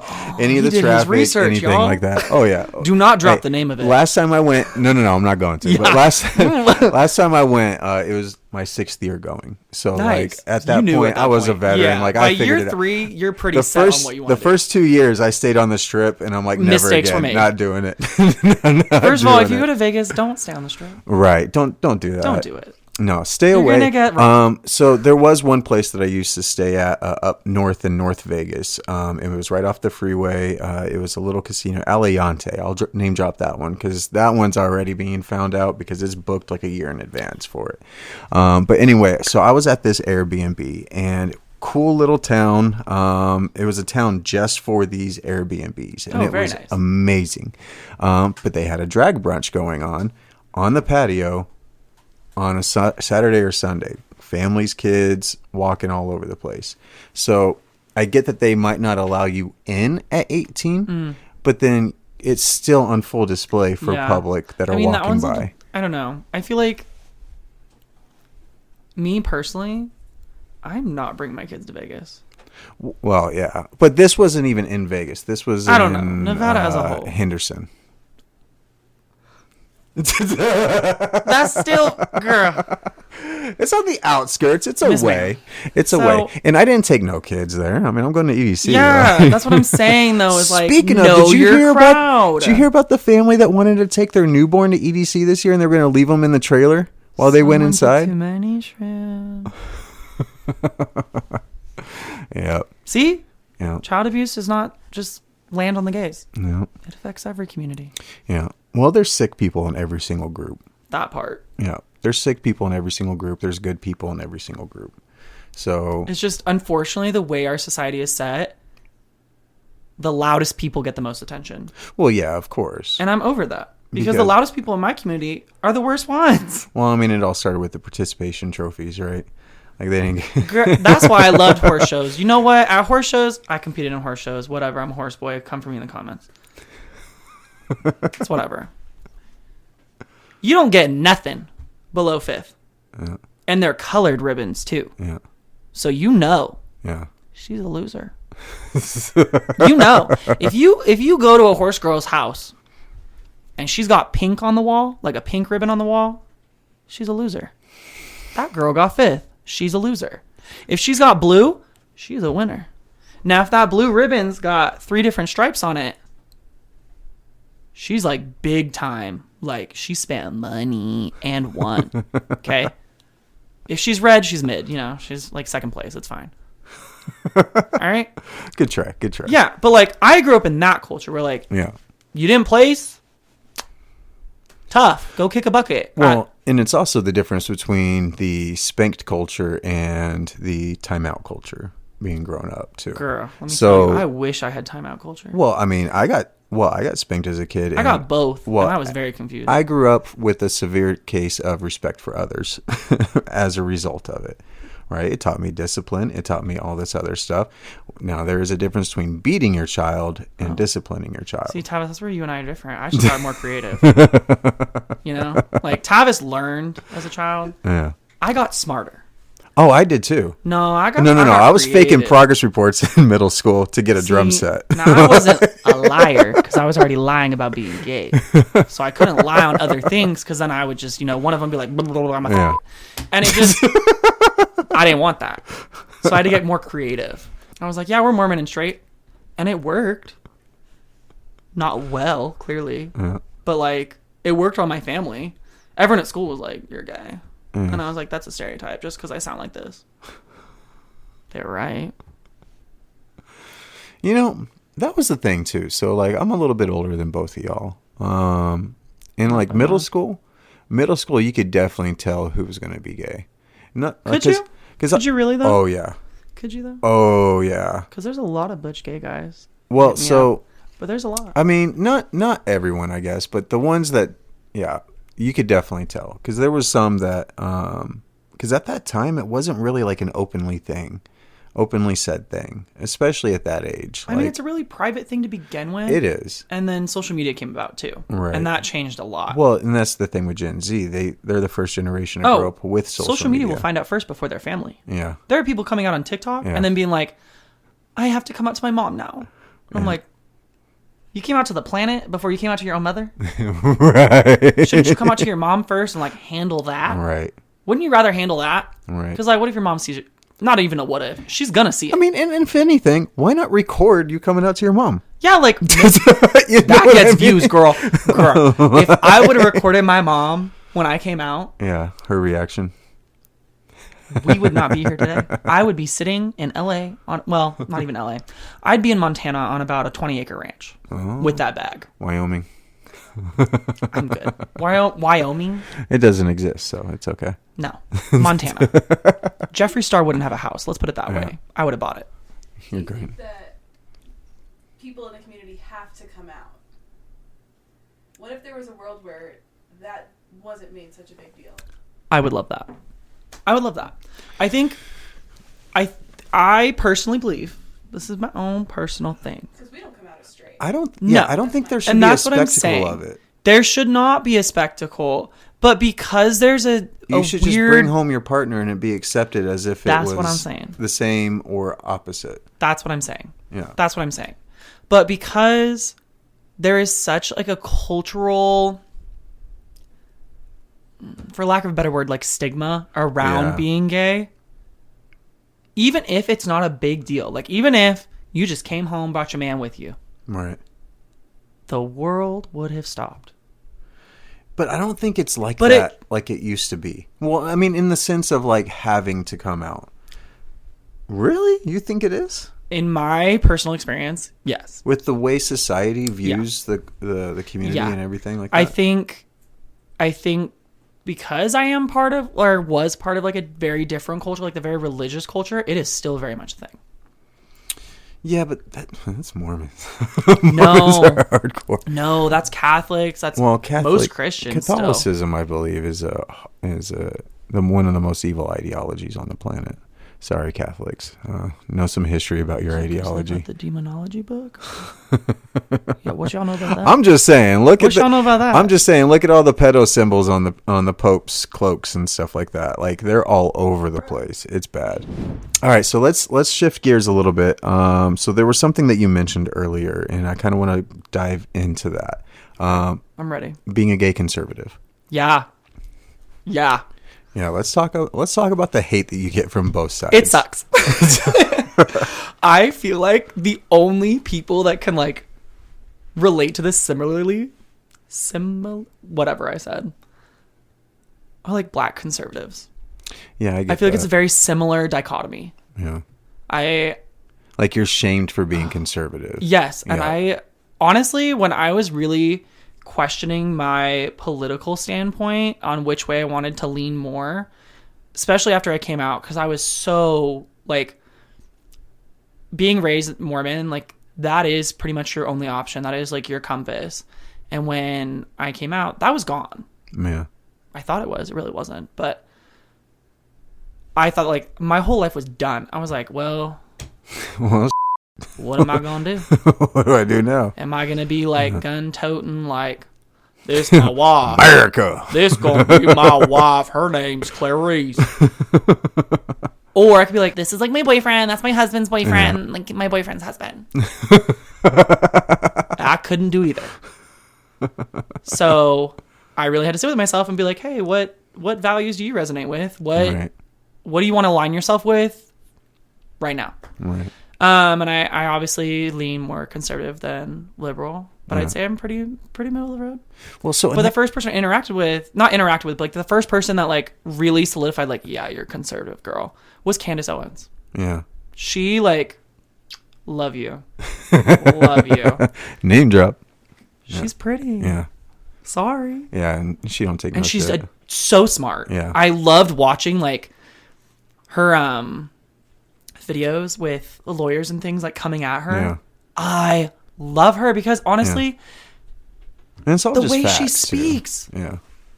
of the traffic, research, anything y'all. like that. Oh yeah. Do not drop the name of it. Last time I went, no, I'm not going to. Yeah. But last time I went, it was my 6th year going. So Nice. like at that point, I was a veteran. Yeah. Like By I figured year it out. 3, you're pretty set on what you want The to do. first 2 years, I stayed on the strip, and I'm like, never Mistakes were again, made. not doing it. First of all, if you go to Vegas, don't stay on the strip. right, don't do that. Don't do it. No, stay You're away. gonna get robbed. So there was one place that I used to stay at up north in North Vegas. It was right off the freeway. It was a little casino, Aliante. I'll name drop that one because that one's already being found out because it's booked like a year in advance for it. But anyway, so I was at this Airbnb, and cool little town. It was a town just for these Airbnbs, and it very was nice. amazing. But they had a drag brunch going on the patio on a Saturday or Sunday. Families, kids, walking all over the place. So I get that they might not allow you in at 18, but then it's still on full display for public that are walking by. I don't know. I feel like, me personally, I'm not bringing my kids to Vegas. Well, yeah. But this wasn't even in Vegas. This was I don't know. Nevada as a whole. Henderson. That's still, girl. It's on the outskirts. It's Miss away. Ma'am. It's away. And I didn't take no kids there. I mean, I'm going to EDC. Yeah, right? that's what I'm saying, though, is like, Speaking know of, did you your hear crowd. did you hear about the family that wanted to take their newborn to EDC this year, and they were going to leave them in the trailer while they went inside? Too many shrimp. Yep. See? Yeah. Child abuse does not just land on the gays. Yeah. It affects every community. Yeah. Well, there's sick people in every single group. That part. Yeah. There's sick people in every single group. There's good people in every single group. So It's just, unfortunately, the way our society is set, the loudest people get the most attention. well, yeah, of course. And I'm over that. Because the loudest people in my community are the worst ones. Well, I mean, it all started with the participation trophies, right? Like they didn't. That's why I loved horse shows. You know what? At horse shows, I competed in horse shows. Whatever. I'm a horse boy. Come for me in the comments. It's whatever. You don't get nothing below 5th. Yeah. And they're colored ribbons, too. Yeah. So you know. Yeah. She's a loser. You know. If you go to a horse girl's house and she's got pink on the wall, like a pink ribbon on the wall, she's a loser. That girl got 5th. She's a loser. If she's got blue, she's a winner. Now, if that blue ribbon's got 3 different stripes on it, she's like big time. Like, she spent money and won. Okay? If she's red, she's mid. You know, she's like 2nd place. It's fine. All right? Good try. Good try. Yeah, but like, I grew up in that culture where like, Yeah. you didn't place? Tough. Go kick a bucket. Well, and it's also the difference between the spanked culture and the timeout culture being grown up too. Girl, let me So- tell you, I wish I had timeout culture. Well, I mean, I got spanked as a kid. I got both, well, and I was very confused. I grew up with a severe case of respect for others as a result of it. Right? It taught me discipline. It taught me all this other stuff. Now, there is a difference between beating your child and disciplining your child. See, Tavis, that's where you and I are different. I should try more creative. You know? Like, Tavis learned as a child. Yeah. I got smarter. Oh, I did too. No, I got No. I was faking creative. progress reports in middle school to get a drum set. Now, I wasn't a liar because I was already lying about being gay. So I couldn't lie on other things because then I would just, one of them be like, blah, blah, blah, I'm a and it just, I didn't want that. So I had to get more creative. I was like, yeah, we're Mormon and straight. And it worked. Not well, clearly. But like, it worked on my family. Everyone at school was like, you're gay. And I was like, that's a stereotype just because I sound like this. They're right. That was the thing too. So like, I'm a little bit older than both of y'all. In like middle school, you could definitely tell who was going to be gay. Could you? Could you really though? Oh yeah. Could you though? Oh yeah. Because there's a lot of butch gay guys. Well, so. But there's a lot. I mean, not everyone, I guess, but the ones that, you could definitely tell. Because there was some that, because at that time, it wasn't really like an openly said thing, especially at that age. I mean, it's a really private thing to begin with. It is. And then social media came about too. Right. And that changed a lot. Well, and that's the thing with Gen Z. They're the first generation to grow up with social media. Will find out first before their family. Yeah. There are people coming out on TikTok and then being like, I have to come out to my mom now. I'm like, you came out to the planet before you came out to your own mother? Right. Shouldn't you come out to your mom first and like handle that? Right. Wouldn't you rather handle that? Right. Because like, what if your mom sees it? Not even a what if. She's gonna see it. I mean, and if anything, why not record you coming out to your mom? Yeah, like that gets views, girl. If I would have recorded my mom when I came out, her reaction, we would not be here today. I would be sitting in LA not even LA. I'd be in Montana on about a 20-acre ranch with that bag. Wyoming. I'm good. Wyoming? It doesn't exist, so it's okay. No. Montana. Jeffree Star wouldn't have a house. Let's put it that way. I would have bought it. You're great. That people in the community have to come out. What if there was a world where that wasn't made such a big deal? I would love that. I think I personally believe, this is my own personal thing. Because we don't come out as straight. I don't think there should be a spectacle of it. There should not be a spectacle, but because there's you should just bring home your partner and it be accepted as if it was what I'm saying. The same or opposite. That's what I'm saying. Yeah. That's what I'm saying. But because there is such like a cultural, for lack of a better word, like stigma around being gay, even if it's not a big deal, like even if you just came home, brought your man with you, right, the world would have stopped. But I don't think it's like that, like it used to be. Well, I mean, in the sense of like having to come out. Really? You think it is? In my personal experience, yes. With the way society views the community and everything like that? I think because I am part of, or was part of like a very different culture, like the very religious culture, it is still very much a thing. Yeah, but that's Mormons. Mormons are hardcore. No, that's Catholics. That's most Christians. Catholicism, I believe, is one of the most evil ideologies on the planet. Sorry, Catholics. Know some history about your ideology. The demonology book. Yeah, what y'all know about that? I'm just saying. Look at y'all know about that? I'm just saying. Look at all the pedo symbols on the Pope's cloaks and stuff like that. Like they're all over the place. It's bad. All right, so let's shift gears a little bit. So there was something that you mentioned earlier, and I kind of want to dive into that. I'm ready. Being a gay conservative. Yeah. Yeah, let's talk about the hate that you get from both sides. It sucks. I feel like the only people that can like relate to this whatever I said, are like black conservatives. Yeah, I feel like it's a very similar dichotomy. Yeah. Like you're shamed for being conservative. Yes, and I honestly, when I was really questioning my political standpoint on which way I wanted to lean more, especially after I came out, because I was so like, being raised Mormon, like that is pretty much your only option. That is like your compass. And when I came out, that was gone. Yeah. I thought it was. It really wasn't. But I thought like my whole life was done. I was like, well what am I going to do? What do I do now? Am I going to be like gun-toting like, this my wife. America. This going to be my wife. Her name's Clarice. Or I could be like, this is like my boyfriend. That's my husband's boyfriend. Yeah. Like my boyfriend's husband. Zach couldn't do either. So I really had to sit with myself and be like, hey, what values do you resonate with? What do you want to align yourself with right now? Right. And I obviously lean more conservative than liberal, but I'd say I'm pretty middle of the road. Well, but the first person I not interacted with, but like the first person that like really solidified, like, yeah, you're a conservative girl, was Candace Owens. Yeah. She like, love you. Love you. Name drop. She's pretty. Yeah. Sorry. Yeah, and she don't take no shit. And she's so smart. Yeah. I loved watching like her videos with the lawyers and things like coming at her. Yeah. I love her because honestly, and it's all the just way facts, she speaks,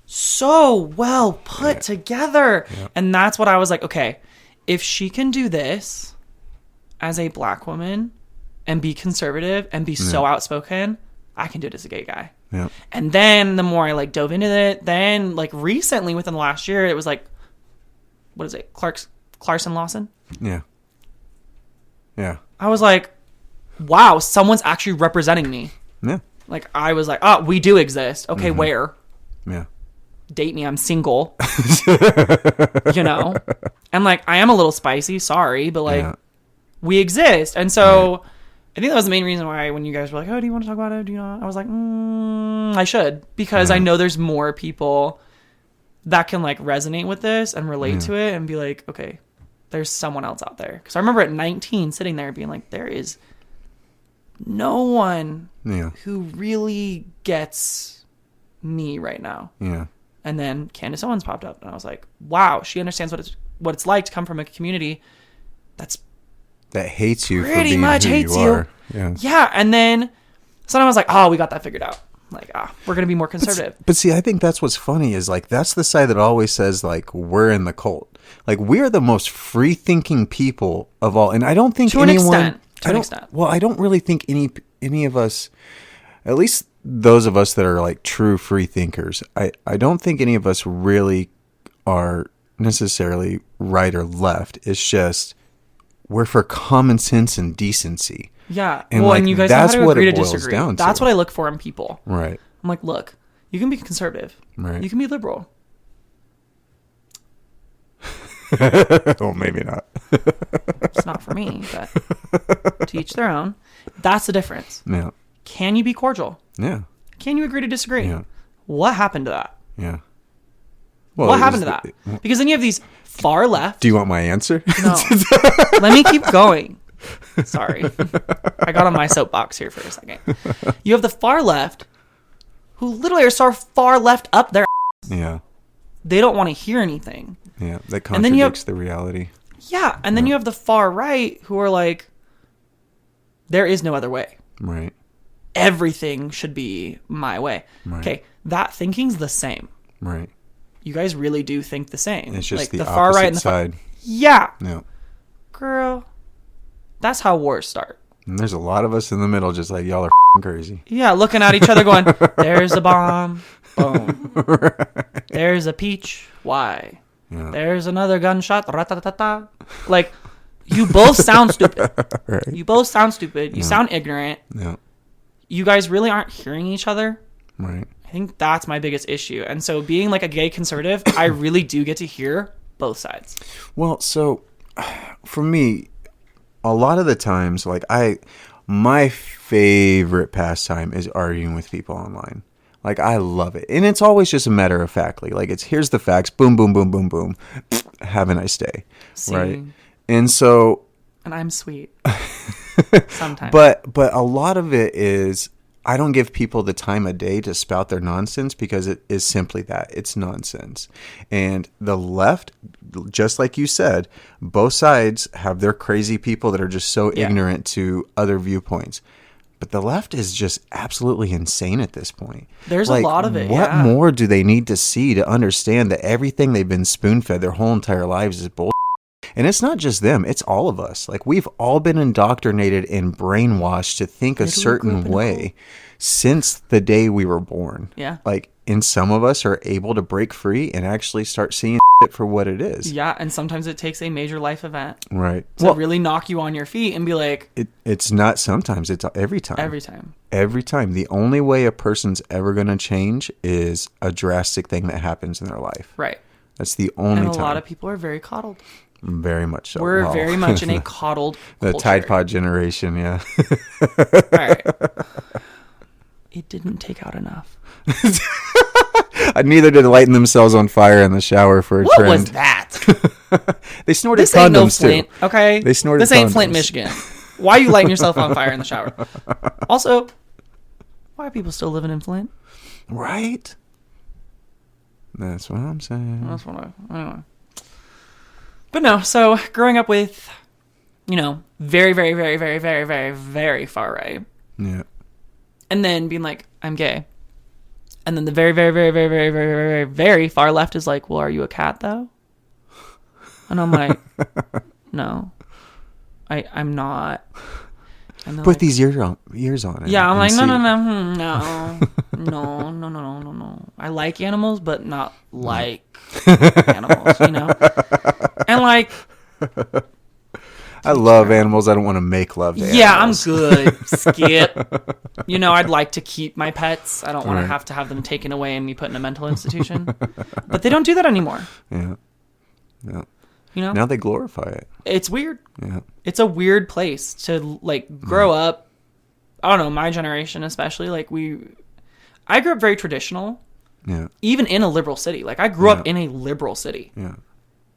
so well put together. Yeah. And that's what I was like, okay, if she can do this as a black woman and be conservative and be so outspoken, I can do it as a gay guy. Yeah. And then the more I like dove into it, then like recently within the last year, it was like, what is it? Clarkson Lawson? Yeah. Yeah. I was like, wow, someone's actually representing me. Yeah. Like I was like, oh, we do exist. Okay, where? Yeah. Date me, I'm single. You know? And like I am a little spicy, sorry, but like we exist. And so I think that was the main reason why when you guys were like, oh, do you want to talk about it? Do you know? I was like, I should. Because I know there's more people that can like resonate with this and relate to it and be like, okay, there's someone else out there. Because I remember at 19 sitting there being like, there is no one who really gets me right now. Yeah. And then Candace Owens popped up and I was like, wow, she understands what it's like to come from a community that hates you pretty for being much who hates you are. Yeah. Yeah. And then someone was like, oh, we got that figured out. Like, we're going to be more conservative. But see, I think that's what's funny is like, that's the side that always says like, we're in the cult. Like we're the most free thinking people of all. And I don't think to an extent. Well, I don't really think any of us, at least those of us that are like true free thinkers, I don't think any of us really are necessarily right or left. It's just, we're for common sense and decency. Yeah. And well, like, and you guys that's know how to what agree it to boils disagree. down That's to. what I look for in people. Right. I'm like, look, you can be conservative. Right. You can be liberal. Well, maybe not. It's not for me, but to each their own. That's the difference. Yeah. Can you be cordial? Yeah. Can you agree to disagree? Yeah. What happened to that? Yeah. Well, what happened to that? Because then you have these far left. Do you want my answer? No. Let me keep going. Sorry. I got on my soapbox here for a second. You have the far left who literally are so far left up their ass. Yeah. They don't want to hear anything. Yeah, that contradicts the reality. Yeah, and then you have the far right who are like, there is no other way. Right. Everything should be my way. Right. Okay, that thinking's the same. Right. You guys really do think the same. It's just like the far right and the side. Yeah. Yeah. Girl, that's how wars start. And there's a lot of us in the middle just like, y'all are crazy. Yeah, looking at each other going, there's a bomb. Boom. Right. There's a peach. Why? Yeah. There's another gunshot. Ra-ta-ta-ta. Like, you both sound stupid. Right. You both sound stupid. You sound ignorant. Yeah. You guys really aren't hearing each other. Right. I think that's my biggest issue. And so being like a gay conservative, I really do get to hear both sides. Well, so for me, a lot of the times, like my favorite pastime is arguing with people online. Like, I love it. And it's always just a matter of factly. Like, it's here's the facts. Boom, boom, boom, boom, boom. Have a nice day. See? Right? And so... And I'm sweet. Sometimes. But a lot of it is... I don't give people the time of day to spout their nonsense because it is simply that. It's nonsense. And the left, just like you said, both sides have their crazy people that are just so ignorant to other viewpoints. But the left is just absolutely insane at this point. There's a lot of it. What more do they need to see to understand that everything they've been spoon-fed their whole entire lives is bullshit? And it's not just them. It's all of us. Like, we've all been indoctrinated and brainwashed to think a certain way since the day we were born. Yeah. Like, and some of us are able to break free and actually start seeing it for what it is. Yeah, and sometimes it takes a major life event. Right. To really knock you on your feet and be like... It's not sometimes, it's every time. Every time. Every time. The only way a person's ever going to change is a drastic thing that happens in their life. Right. That's the only time. And a lot of people are very coddled. Very much so. We're very much in a coddled the culture. Tide Pod generation, yeah. All right. It didn't take out enough. Neither did lighting themselves on fire in the shower for a what trend. What was that? They snorted this ain't condoms no Flint, too. Okay? They snorted This ain't condoms. Flint, Michigan. Why are you lighting yourself on fire in the shower? Also, why are people still living in Flint? Right? That's what I'm saying. That's what anyway. But no, so growing up with, very, very, very, very, very, very, very far right. Yeah. And then being like, I'm gay. And then the very, very, very, very, very, very, very, very, very far left is like, well, are you a cat though? And I'm like, no, I'm not. And put like, these ears on it. Yeah, I'm like, no. I like animals, but not like animals, And like, I love animals. I don't want to make love to animals. Yeah, I'm good. Skip. I'd like to keep my pets. I don't want to have them taken away and me put in a mental institution. But they don't do that anymore. Yeah. Yeah. Now they glorify it. It's weird. Yeah. It's a weird place to grow up. I don't know, my generation especially. I grew up very traditional. Yeah. Even in a liberal city. I grew up in a liberal city. Yeah.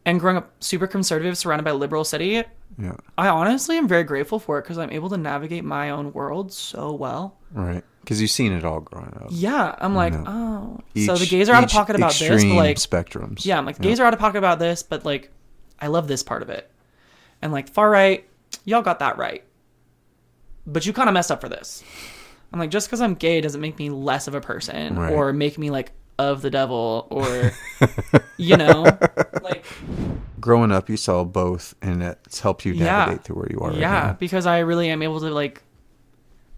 And growing up super conservative, surrounded by a liberal city. Yeah. I honestly am very grateful for it because I'm able to navigate my own world so well. Right. Because you've seen it all growing up. Yeah. I'm like, oh. So the gays are out of pocket about this. But spectrums. Yeah. I'm like, the gays are out of pocket about this, but I love this part of it. And far right, y'all got that right. But you kind of messed up for this. I'm like, just because I'm gay doesn't make me less of a person or make me of the devil or, Growing up, you saw both and it's helped you navigate through where you are right now. Because I really am able to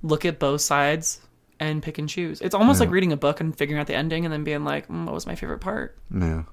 look at both sides and pick and choose. It's almost like reading a book and figuring out the ending and then being like, what was my favorite part? Yeah.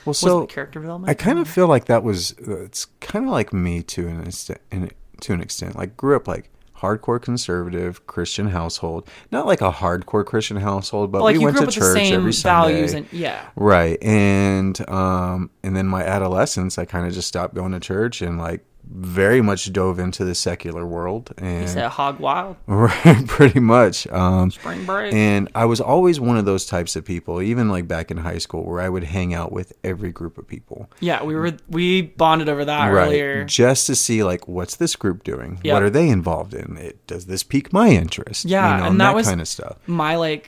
Well, so character development. I kind of feel like it's kind of like me to an extent. Grew up hardcore conservative Christian household, not a hardcore Christian household, but we went to church every Sunday. Values right. And then my adolescence, I kind of just stopped going to church and very much dove into the secular world. And you said hog wild. Right, pretty much. Spring break. And I was always one of those types of people, even back in high school, where I would hang out with every group of people. Yeah, we bonded over that earlier. Just to see what's this group doing? Yep. What are they involved in? Does this pique my interest? Yeah, and that was kind of stuff. My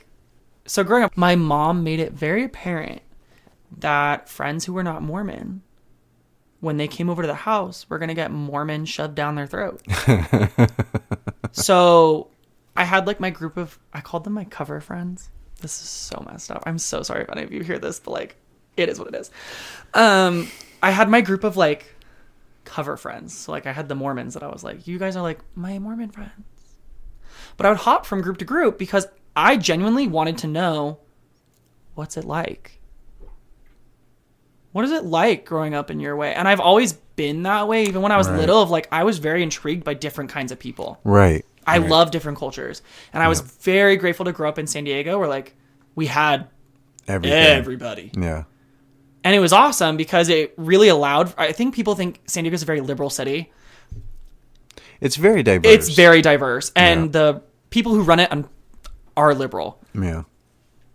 so growing up, my mom made it very apparent that friends who were not Mormon, when they came over to the house, we're going to get Mormon shoved down their throat. So I had my group of, I called them my cover friends. This is so messed up. I'm so sorry if any of you hear this, but it is what it is. I had my group of cover friends. So I had the Mormons that I was you guys are my Mormon friends. But I would hop from group to group because I genuinely wanted to know, what's it like? What is it like growing up in your way? And I've always been that way, even when I was little, I was very intrigued by different kinds of people. Right. I love different cultures. And I was very grateful to grow up in San Diego where we had everybody. Yeah. And it was awesome because it really allowed, I think people think San Diego is a very liberal city. It's very diverse. It's very diverse. And the people who run it are liberal. Yeah.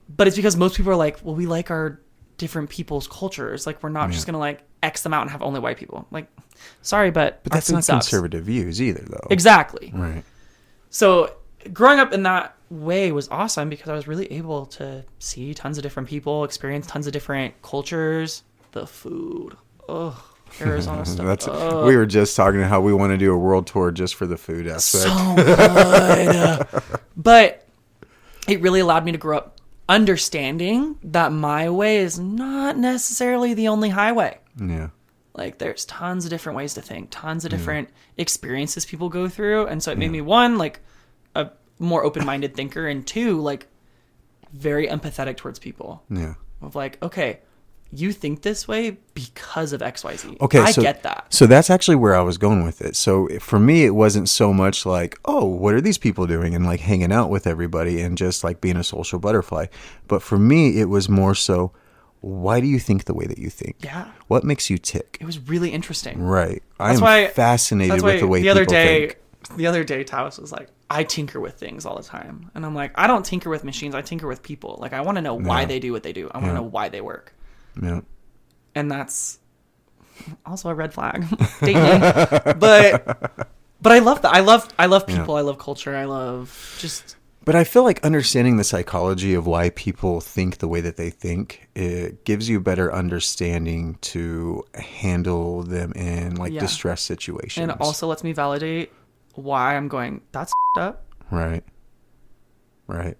But it's because most people are well, we like our different people's cultures. We're not just gonna X them out and have only white people. Sorry, but that's not conservative views either, though. Exactly. Right. So growing up in that way was awesome because I was really able to see tons of different people, experience tons of different cultures. The food, Arizona stuff. We were just talking about how we want to do a world tour just for the food aspect. So good. But it really allowed me to grow up understanding that my way is not necessarily the only highway. Yeah. There's tons of different ways to think, tons of different experiences people go through. And so it made me, one, a more open-minded thinker, and two, very empathetic towards people. Yeah. Of like, okay, you think this way because of XYZ. Okay, I get that. So that's actually where I was going with it. So for me, it wasn't so much like, oh, what are these people doing? And like hanging out with everybody and just like being a social butterfly. But for me, it was more so, why do you think the way that you think? Yeah. What makes you tick? It was really interesting. Right. I'm fascinated with the way people think. The other day, Tavis was like, I tinker with things all the time. And I'm like, I don't tinker with machines. I tinker with people. Like, I want to know why they do what they do. I want to know why they work. Yeah. And that's also a red flag. but I love that. I love people. I love culture. I love just... But I feel like understanding the psychology of why people think the way that they think, it gives you a better understanding to handle them in like distress situations. And it also lets me validate why I'm going, that's up. Right. Right.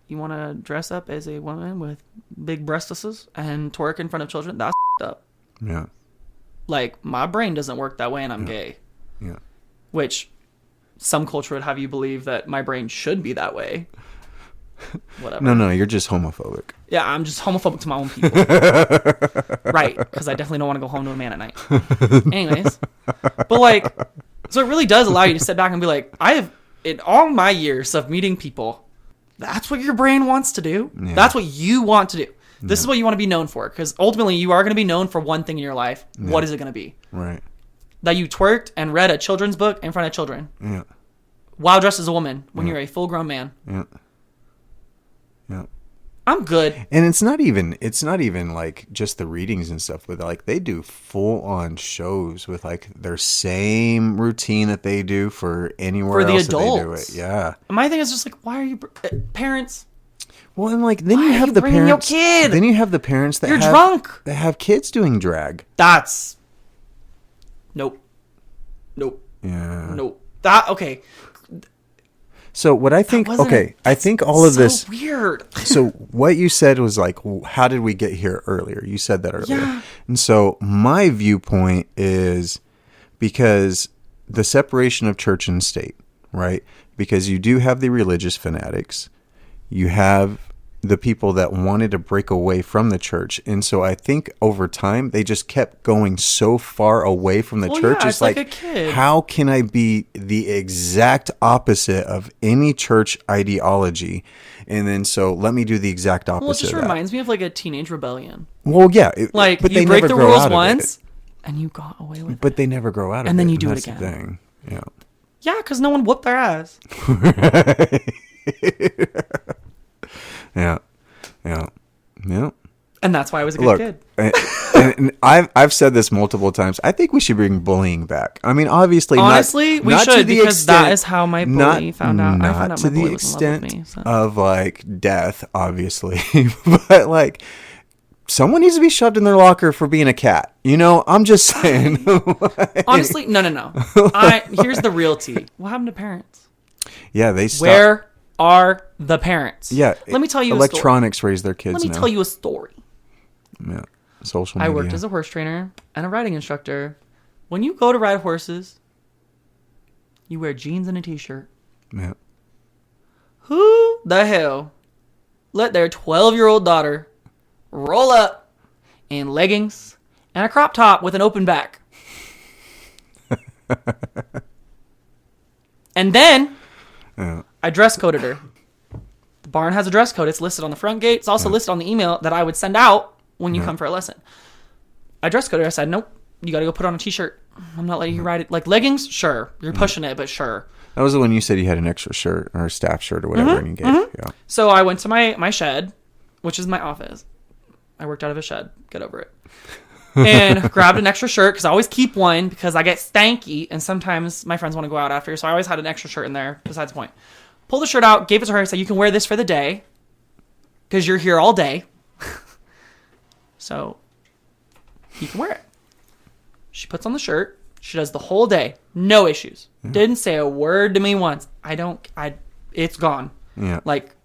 You want to dress up as a woman with big breastises and twerk in front of children? That's up. Yeah. Like, my brain doesn't work that way and I'm gay. Yeah. Which some culture would have you believe that my brain should be that way. Whatever. No, you're just homophobic. Yeah, I'm just homophobic to my own people. Right, because I definitely don't want to go home to a man at night. Anyways. But like, so it really does allow you to sit back and be like, I have, in all my years of meeting people, that's what your brain wants to do. Yeah. That's what you want to do. This is what you want to be known for. Because ultimately, you are going to be known for one thing in your life. Yeah. What is it going to be? Right. That you twerked and read a children's book in front of children. Yeah. While dressed as a woman when you're a full-grown man. Yeah. Yeah. I'm good. And it's not even like just the readings and stuff, but like they do full on shows with like their same routine that they do for anywhere for the else adults. That they do it. Yeah. My thing is just like, why are you parents? Well, and like then you have the parents. Your kid? Then you have the parents that you're drunk. That have kids doing drag. That's nope. Yeah. Nope. That okay. So what I think, I think all of this weird. So what you said was like, how did we get here earlier? You said that earlier. Yeah. And so my viewpoint is because the separation of church and state, right? Because you do have the religious fanatics. You have the people that wanted to break away from the church. And so I think over time, they just kept going so far away from the church. Yeah, it's like a kid. How can I be the exact opposite of any church ideology? And then so let me do the exact opposite. Well, it just reminds me of like a teenage rebellion. Well, yeah. Like but you they break never the grow rules out of once it. and you got away with it. But they never grow out of it. And then you do it That's again. The thing. Yeah. Yeah, because no one whooped their ass. Yeah. Yeah. Yeah. And that's why I was a good kid. and I've said this multiple times. I think we should bring bullying back. I mean, obviously, we should, because that is how my bully found out. I found out to my bully the was in love with extent me, of like death, obviously, but like someone needs to be shoved in their locker for being a cat. You know, I'm just saying. Honestly, no. Here's the real tea. What happened to parents? Yeah, they stopped. Where are the parents? Yeah, let me tell you. Electronics raise their kids. Let me tell you a story. Yeah, social media. I worked as a horse trainer and a riding instructor. When you go to ride horses, you wear jeans and a t-shirt. Yeah. Who the hell let their 12-year-old daughter roll up in leggings and a crop top with an open back? And then I dress coded her. The barn has a dress code. It's listed on the front gate. It's also listed on the email that I would send out when you come for a lesson. I dress coded her. I said, nope, you got to go put on a t-shirt. I'm not letting you ride it. Like leggings, sure. You're pushing it, but sure. That was the one you said you had an extra shirt or a staff shirt or whatever and you gave. Yeah. So I went to my shed, which is my office. I worked out of a shed. Get over it. And grabbed an extra shirt because I always keep one because I get stanky and sometimes my friends want to go out after. So I always had an extra shirt in there. Besides the point. Pulled the shirt out, gave it to her, said, you can wear this for the day because you're here all day. So you can wear it. She puts on the shirt. She does the whole day. No issues. Didn't say a word to me once. It's gone. Yeah. Like,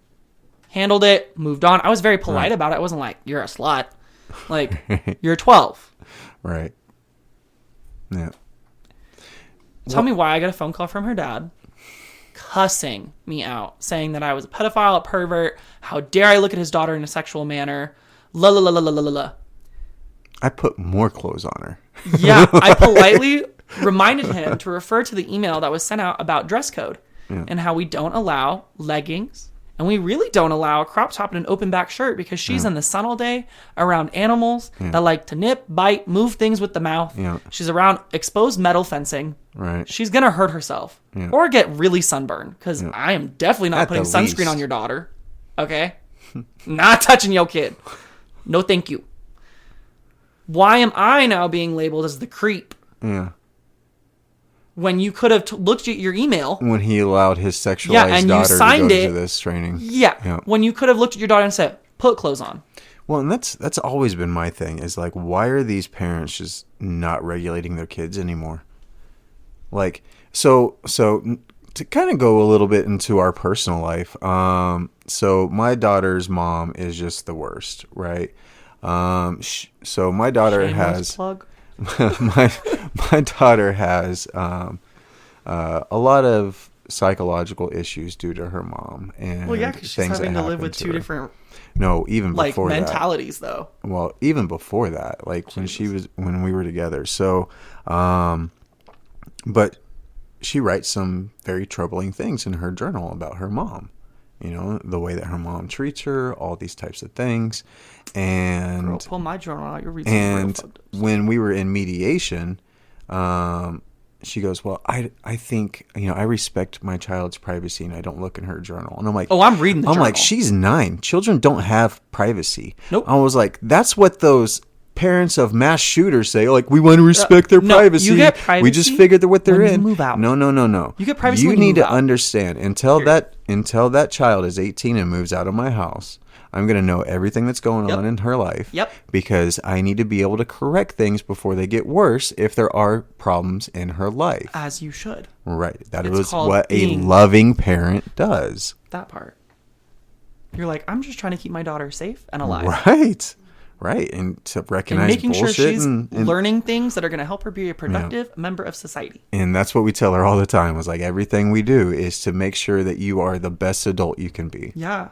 handled it, moved on. I was very polite about it. I wasn't like, you're a slut. Like, you're 12. Right. Yeah. Tell me why I got a phone call from her dad cussing me out, saying that I was a pedophile, a pervert. How dare I look at his daughter in a sexual manner? La la la la la la la. I put more clothes on her. Yeah, I politely reminded him to refer to the email that was sent out about dress code and how we don't allow leggings. And we really don't allow a crop top and an open back shirt because she's in the sun all day around animals that like to nip, bite, move things with the mouth. Yeah. She's around exposed metal fencing. Right. She's going to hurt herself or get really sunburned because I am definitely not putting sunscreen least. on your daughter. Okay? Not touching your kid. No, thank you. Why am I now being labeled as the creep? Yeah. When you could have looked at your email. When he allowed his sexualized daughter to go to this training. Yeah. When you could have looked at your daughter and said, put clothes on. Well, and that's always been my thing is like, why are these parents just not regulating their kids anymore? Like, so to kind of go a little bit into our personal life. So my daughter's mom is just the worst, right? So my daughter has plug. my daughter has a lot of psychological issues due to her mom, and well, yeah, because she's having to live with two different even like before mentalities that. Though. Well, even before that, like when we were together. So, but she writes some very troubling things in her journal about her mom. You know, the way that her mom treats her, all these types of things. And girl, pull my journal out. You're reading. And when we were in mediation, she goes, well, I think, I respect my child's privacy and I don't look in her journal. And I'm like, oh, I'm reading the journal. I'm like, she's 9. Children don't have privacy. Nope. I was like, that's what those parents of mass shooters say, like, we want to respect their privacy. You get privacy. We just figured what they're in. Move out. No. You get privacy. You need to understand until that child is 18 and moves out of my house. I'm going to know everything that's going on in her life. Yep. Because I need to be able to correct things before they get worse if there are problems in her life. As you should. Right. That is what a loving parent does. That part. You're like, I'm just trying to keep my daughter safe and alive. Right. And to recognize and making bullshit sure she's and learning things that are going to help her be a productive member of society. And that's what we tell her all the time. Was like, everything we do is to make sure that you are the best adult you can be. Yeah.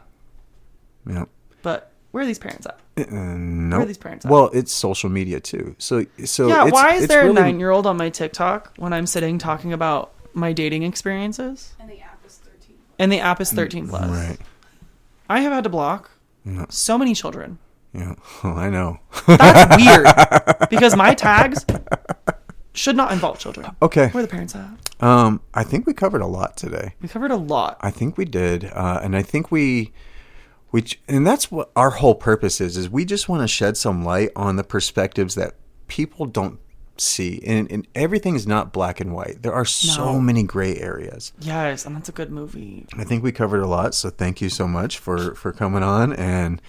Yeah. But where are these parents at? No. Where are these parents at? Well, it's social media too. So yeah. Why is there a 9-year-old on my TikTok when I'm sitting talking about my dating experiences? And the app is 13. And the app is 13 plus. Right. I have had to block so many children. Yeah. Well, I know. That's weird because my tags should not involve children. Okay. Where are the parents at? I think we covered a lot today. We covered a lot. I think we did, and I think and that's what our whole purpose is we just want to shed some light on the perspectives that people don't see. And everything is not black and white. There are so many gray areas. Yes, and that's a good movie. I think we covered a lot, so thank you so much for coming on and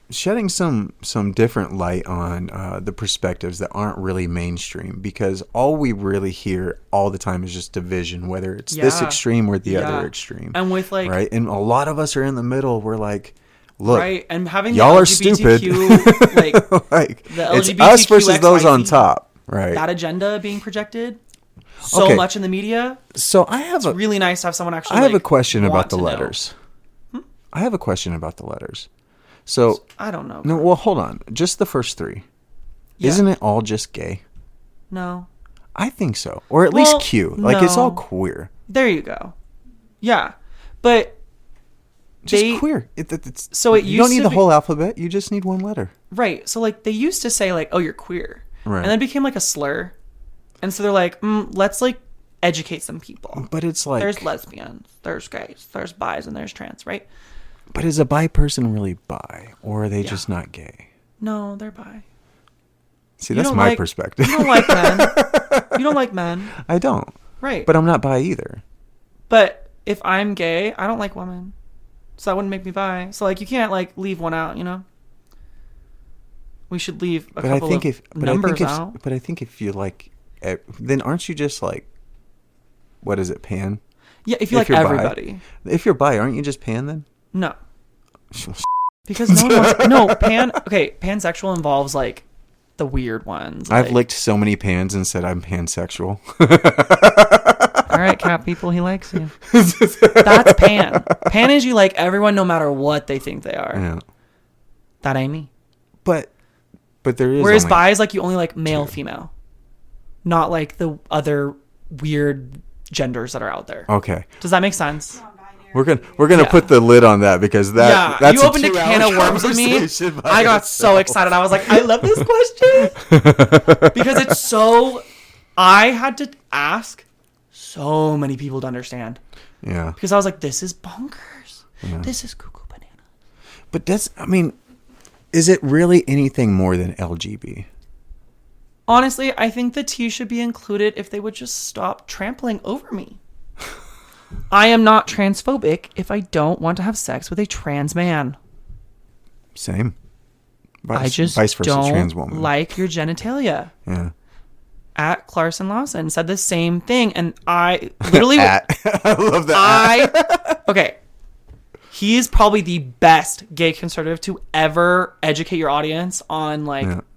shedding some different light on the perspectives that aren't really mainstream, because all we really hear all the time is just division, whether it's this extreme or the other extreme. And with like, right, and a lot of us are in the middle. We're like, look, right, and having y'all the are stupid. like the LGBTQ, it's us versus those on top, right? That agenda being projected so much in the media. So it's really nice to have someone actually. I have a question about the letters. I have a question about the letters. So I don't know. No, well, hold on. Just the first 3. Yeah. Isn't it all just gay? No. I think so. Or at least Q. Like, it's all queer. There you go. Yeah. But just queer. So it used you don't need to the whole alphabet. You just need one letter. Right. So, like, they used to say, like, oh, you're queer. Right. And then it became, like, a slur. And so they're like, let's, like, educate some people. But it's like... There's lesbians, there's gays, there's bis, and there's trans, right? But is a bi person really bi? Or are they just not gay? No, they're bi. See, that's my perspective. You don't like men. You don't like men. I don't. Right. But I'm not bi either. But if I'm gay, I don't like women. So that wouldn't make me bi. So, like, you can't, like, leave one out, you know? We should leave a couple of numbers out. But I think if you like... Then aren't you just, like... What is it, pan? Yeah, if you like everybody. If you're bi, aren't you just pan then? No. Because no one wants... No, pansexual involves, like, the weird ones. I've licked so many pans and said I'm pansexual. All right, cat people, he likes you. That's pan. Pan is you like everyone no matter what they think they are. Yeah. That ain't me. But there is. Whereas bi is like you only like male, female, not like the other weird genders that are out there. Okay. Does that make sense? We're gonna put the lid on that because that's you opened a can of worms with me. I got so excited. I was like, I love this question because it's so. I had to ask so many people to understand. Yeah. Because I was like, this is bonkers. Yeah. This is cuckoo banana. But is it really anything more than LGB? Honestly, I think the T should be included if they would just stop trampling over me. I am not transphobic if I don't want to have sex with a trans man. Same. I just vice versa, don't trans woman. Like your genitalia. Yeah. At Clarkson Lawson said the same thing, and I literally I love that. Okay. He's probably the best gay conservative to ever educate your audience on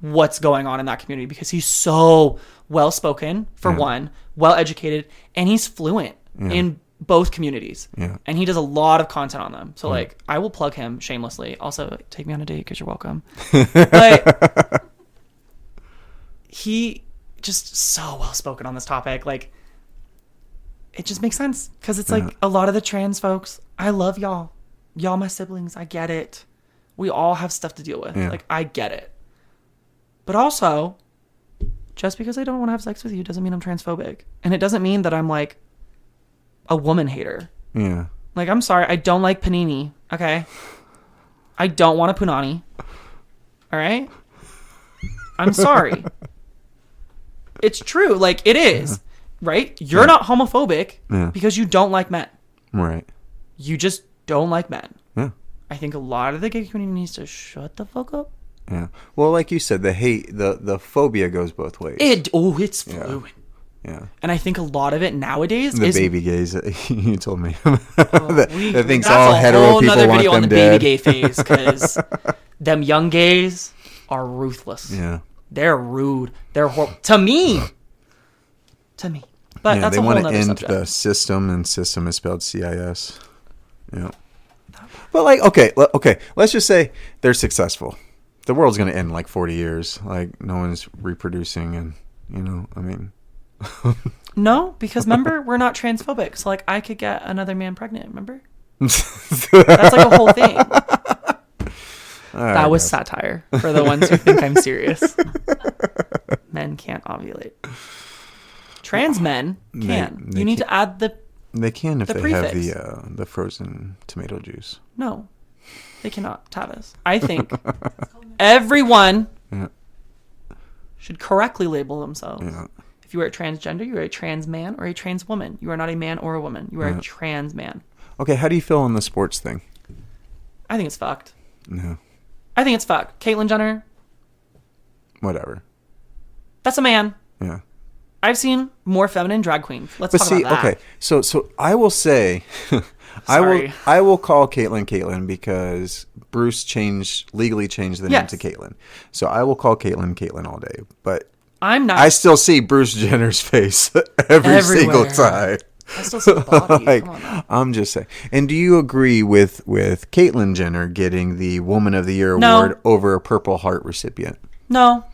what's going on in that community because he's so well spoken for one, well educated, and he's fluent in both communities. Yeah. And he does a lot of content on them. So I will plug him shamelessly. Also, take me on a date because you're welcome. But he just so well spoken on this topic. Like, it just makes sense because it's like a lot of the trans folks. I love y'all. Y'all my siblings. I get it. We all have stuff to deal with. Yeah. Like, I get it. But also, just because I don't want to have sex with you doesn't mean I'm transphobic. And it doesn't mean that I'm like a woman hater. Yeah. Like, I'm sorry. I don't like panini. Okay. I don't want a punani. All right. I'm sorry. It's true. Like, it is. Right? You're not homophobic because you don't like men. Right. You just don't like men. Yeah. I think a lot of the gay community needs to shut the fuck up. Yeah. Well, like you said, the hate, the phobia goes both ways. It's fluent. Yeah. And I think a lot of it nowadays the is... baby gays, you told me. That thinks all hetero people want them dead. That's a whole nother video on the baby gay phase, because them young gays are ruthless. Yeah. They're rude. They're horrible. To me. But that's a whole other subject. They want to end the system, and system is spelled CIS. Yeah. But like, okay, let's just say they're successful. The world's going to end in like 40 years. Like, no one's reproducing, and, I mean... No, because remember, we're not transphobic. So, like, I could get another man pregnant, remember? That's like a whole thing. That was satire for the ones who think I'm serious. Men can't ovulate. Trans men can. You need to add the They can if they prefix. have the frozen tomato juice. No, they cannot. Tavis. I think everyone should correctly label themselves. Yeah. If you are a transgender, you are a trans man or a trans woman. You are not a man or a woman. You are a trans man. Okay, how do you feel on the sports thing? I think it's fucked. No. I think it's fucked. Caitlyn Jenner. Whatever. That's a man. Yeah. I've seen more feminine drag queens. Let's talk about that. Okay, so I will say, I will call Caitlyn because Bruce legally changed the name to Caitlyn. So I will call Caitlyn all day. But I'm not. I still see Bruce Jenner's face everywhere. Single time. I still see the body. Like, come on. I'm just saying. And do you agree with Caitlyn Jenner getting the Woman of the Year award over a Purple Heart recipient? No.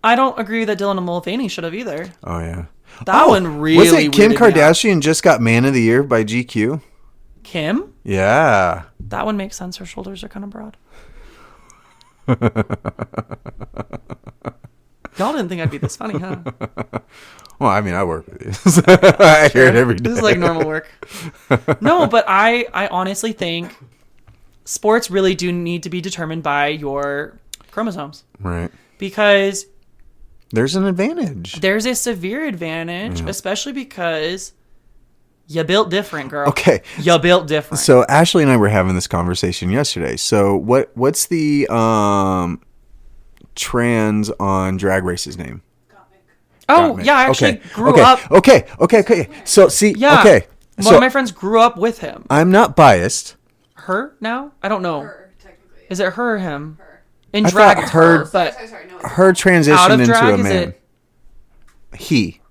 I don't agree that Dylan Mulvaney should have either. Oh, yeah. That one really was it Kim Kardashian just got Man of the Year by GQ? Kim? Yeah. That one makes sense. Her shoulders are kind of broad. Y'all didn't think I'd be this funny, huh? Well, I mean, I work with you. I hear it every day. This is like normal work. No, but I honestly think sports really do need to be determined by your chromosomes. Right. Because there's an advantage. There's a severe advantage, especially because you built different, girl. Okay. You built different. So Ashley and I were having this conversation yesterday. So what's the trans on Drag Race's name? Oh, yeah, I actually grew up. Okay. So see, okay. One of my friends grew up with him. I'm not biased. Her now? I don't know. Her, technically. Is it her or him? Her. In drag, it's her, but her transition out of into drag, a man. He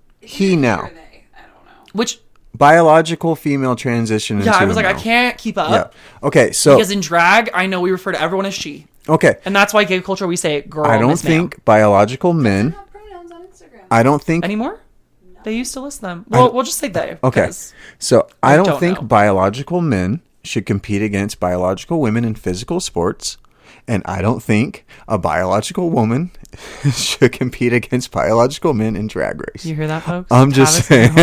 now. They? I don't know. Which biological female transition into I was a like, I male. can't keep up. Yeah. Okay, so because in drag, I know we refer to everyone as she. Okay. And that's why gay culture we say girl. I don't think biological men. Pronouns on Instagram. I don't think anymore. They used to list them. Well, we'll just say they. Okay. So I don't think know. biological men should compete against biological women in physical sports. And I don't think a biological woman should compete against biological men in drag race. You hear that, folks? I'm just saying.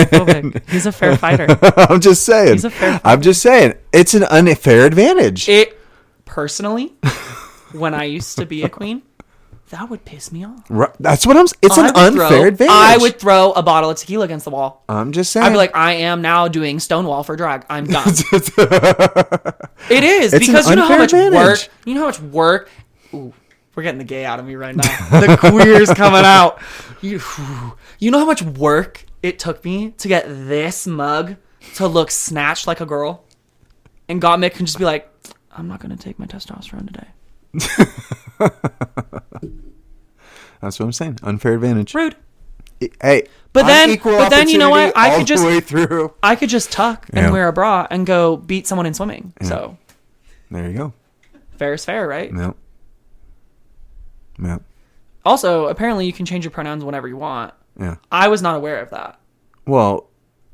He's a fair fighter. I'm just saying. He's a fair fighter. I'm just saying. It's an unfair advantage. Personally, when I used to be a queen, that would piss me off. Right. That's what I'm saying. It's an unfair advantage. I would throw a bottle of tequila against the wall. I'm just saying. I'd be like, I am now doing Stonewall for drag. I'm done. It is. It's because you know how much advantage. work. Ooh, we're getting the gay out of me right now. The queer's coming out. You know how much work it took me to get this mug to look snatched like a girl? And Gottmik can just be like, I'm not going to take my testosterone today. That's what I'm saying. Unfair advantage. Rude. Hey, but then you know what? I could just tuck and Yeah. wear a bra and go beat someone in swimming. Yeah. So there you go. Fair is fair, right? Yep. Yep. Also, apparently you can change your pronouns whenever you want. Yeah. I was not aware of that. Well,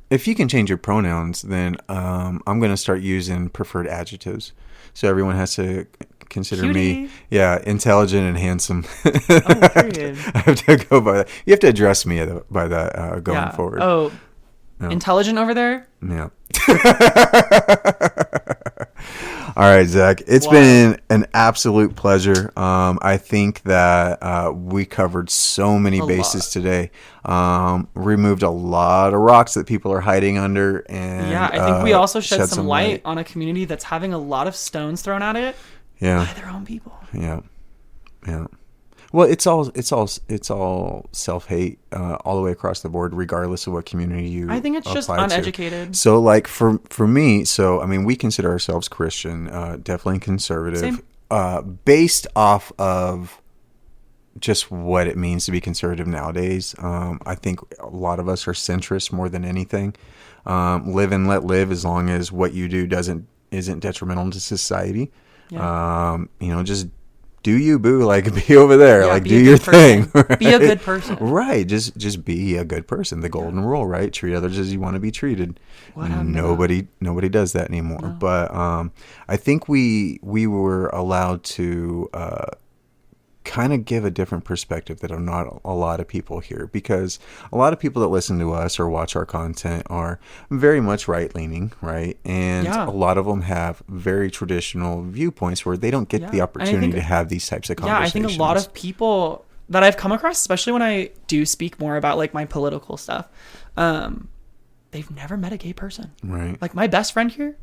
if you can change your pronouns, then I'm going to start using preferred adjectives. So everyone has to consider me, intelligent and handsome. Oh, period. I have to go by that. You have to address me by that going forward. Oh, intelligent over there? Yeah. All right, Zach. It's been an absolute pleasure. I think that we covered so many bases today. Removed a lot of rocks that people are hiding under, and I think we also shed some light on a community that's having a lot of stones thrown at it. Yeah. By their own people. Yeah. Yeah. Well, it's all self-hate all the way across the board, regardless of what community you. I think it's just uneducated. To. So, like for me, I mean, we consider ourselves Christian, definitely conservative, based off of just what it means to be conservative nowadays. I think a lot of us are centrist more than anything. Live and let live, as long as what you do isn't detrimental to society. Yeah. Just do you, boo, like be over there, like do your thing. Right? Be a good person. Right. Just be a good person. The golden rule, right? Treat others as you want to be treated. Nobody does that anymore. No. But I think we were allowed to kind of give a different perspective that are not a lot of people hear, because a lot of people that listen to us or watch our content are very much right-leaning, right? And a lot of them have very traditional viewpoints where they don't get the opportunity to have these types of conversations. Yeah, I think a lot of people that I've come across, especially when I do speak more about like my political stuff, they've never met a gay person. Right. Like my best friend here,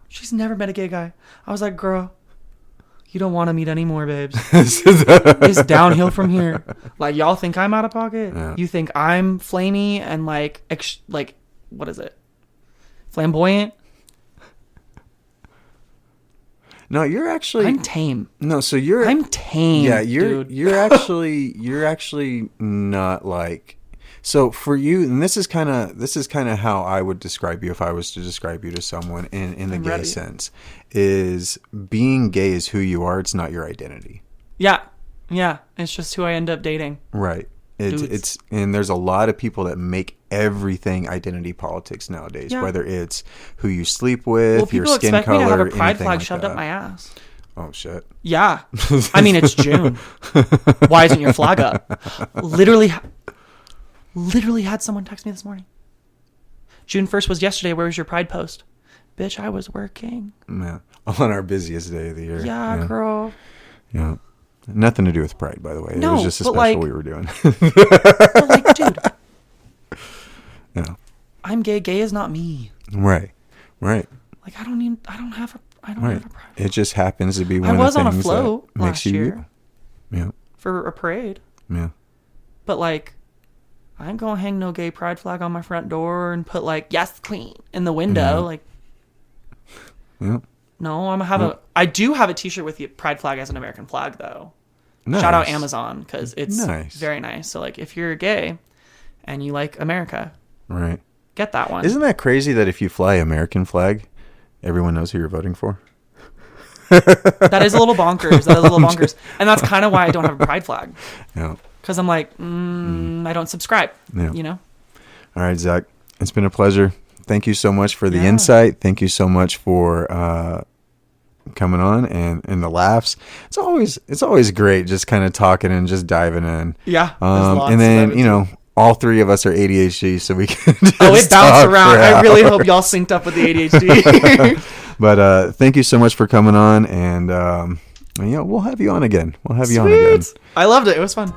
she's never met a gay guy. I was like, girl, you don't want to meet any more, babes. It's downhill from here. Like, y'all think I'm out of pocket? Yeah. You think I'm flamey and like what is it? Flamboyant? No, you're actually. I'm tame. No, so I'm tame. Yeah, dude. you're actually not like. So for you, and this is kind of how I would describe you if I was to describe you to someone in the gay sense, is being gay is who you are. It's not your identity. Yeah. It's just who I end up dating. Right. It's and there's a lot of people that make everything identity politics nowadays. Yeah. Whether it's who you sleep with, your skin color, people expect me to have a pride flag shoved up my ass. Oh shit. Yeah. I mean, it's June. Why isn't your flag up? Literally had someone text me this morning. June 1st was yesterday. Where was your pride post? Bitch, I was working. Yeah. On our busiest day of the year. Yeah. Girl. Yeah. Nothing to do with pride, by the way. No, it was just a special we were doing. But like, dude. Yeah. I'm gay. Gay is not me. Right. Like, I don't have a pride. It just happens to be one of the things on a float that makes you year. Yeah. For a parade. Yeah. But like, I ain't gonna hang no gay pride flag on my front door and put like "Yes, Queen" in the window. Like, no, I do have a T-shirt with the pride flag as an American flag though. Nice. Shout out Amazon, because it's very nice. So like, if you're gay and you like America, right, get that one. Isn't that crazy that if you fly American flag, everyone knows who you're voting for? That is a little bonkers. And that's kind of why I don't have a pride flag. Yeah. Because I'm like, I don't subscribe. Yeah. You know? All right, Zach. It's been a pleasure. Thank you so much for the insight. Thank you so much for coming on and the laughs. It's always great just kind of talking and just diving in. Yeah. And then, you know, all three of us are ADHD, so we can just it bounced around. I really hope y'all synced up with the ADHD. But thank you so much for coming on, and we'll have you on again. I loved it. It was fun.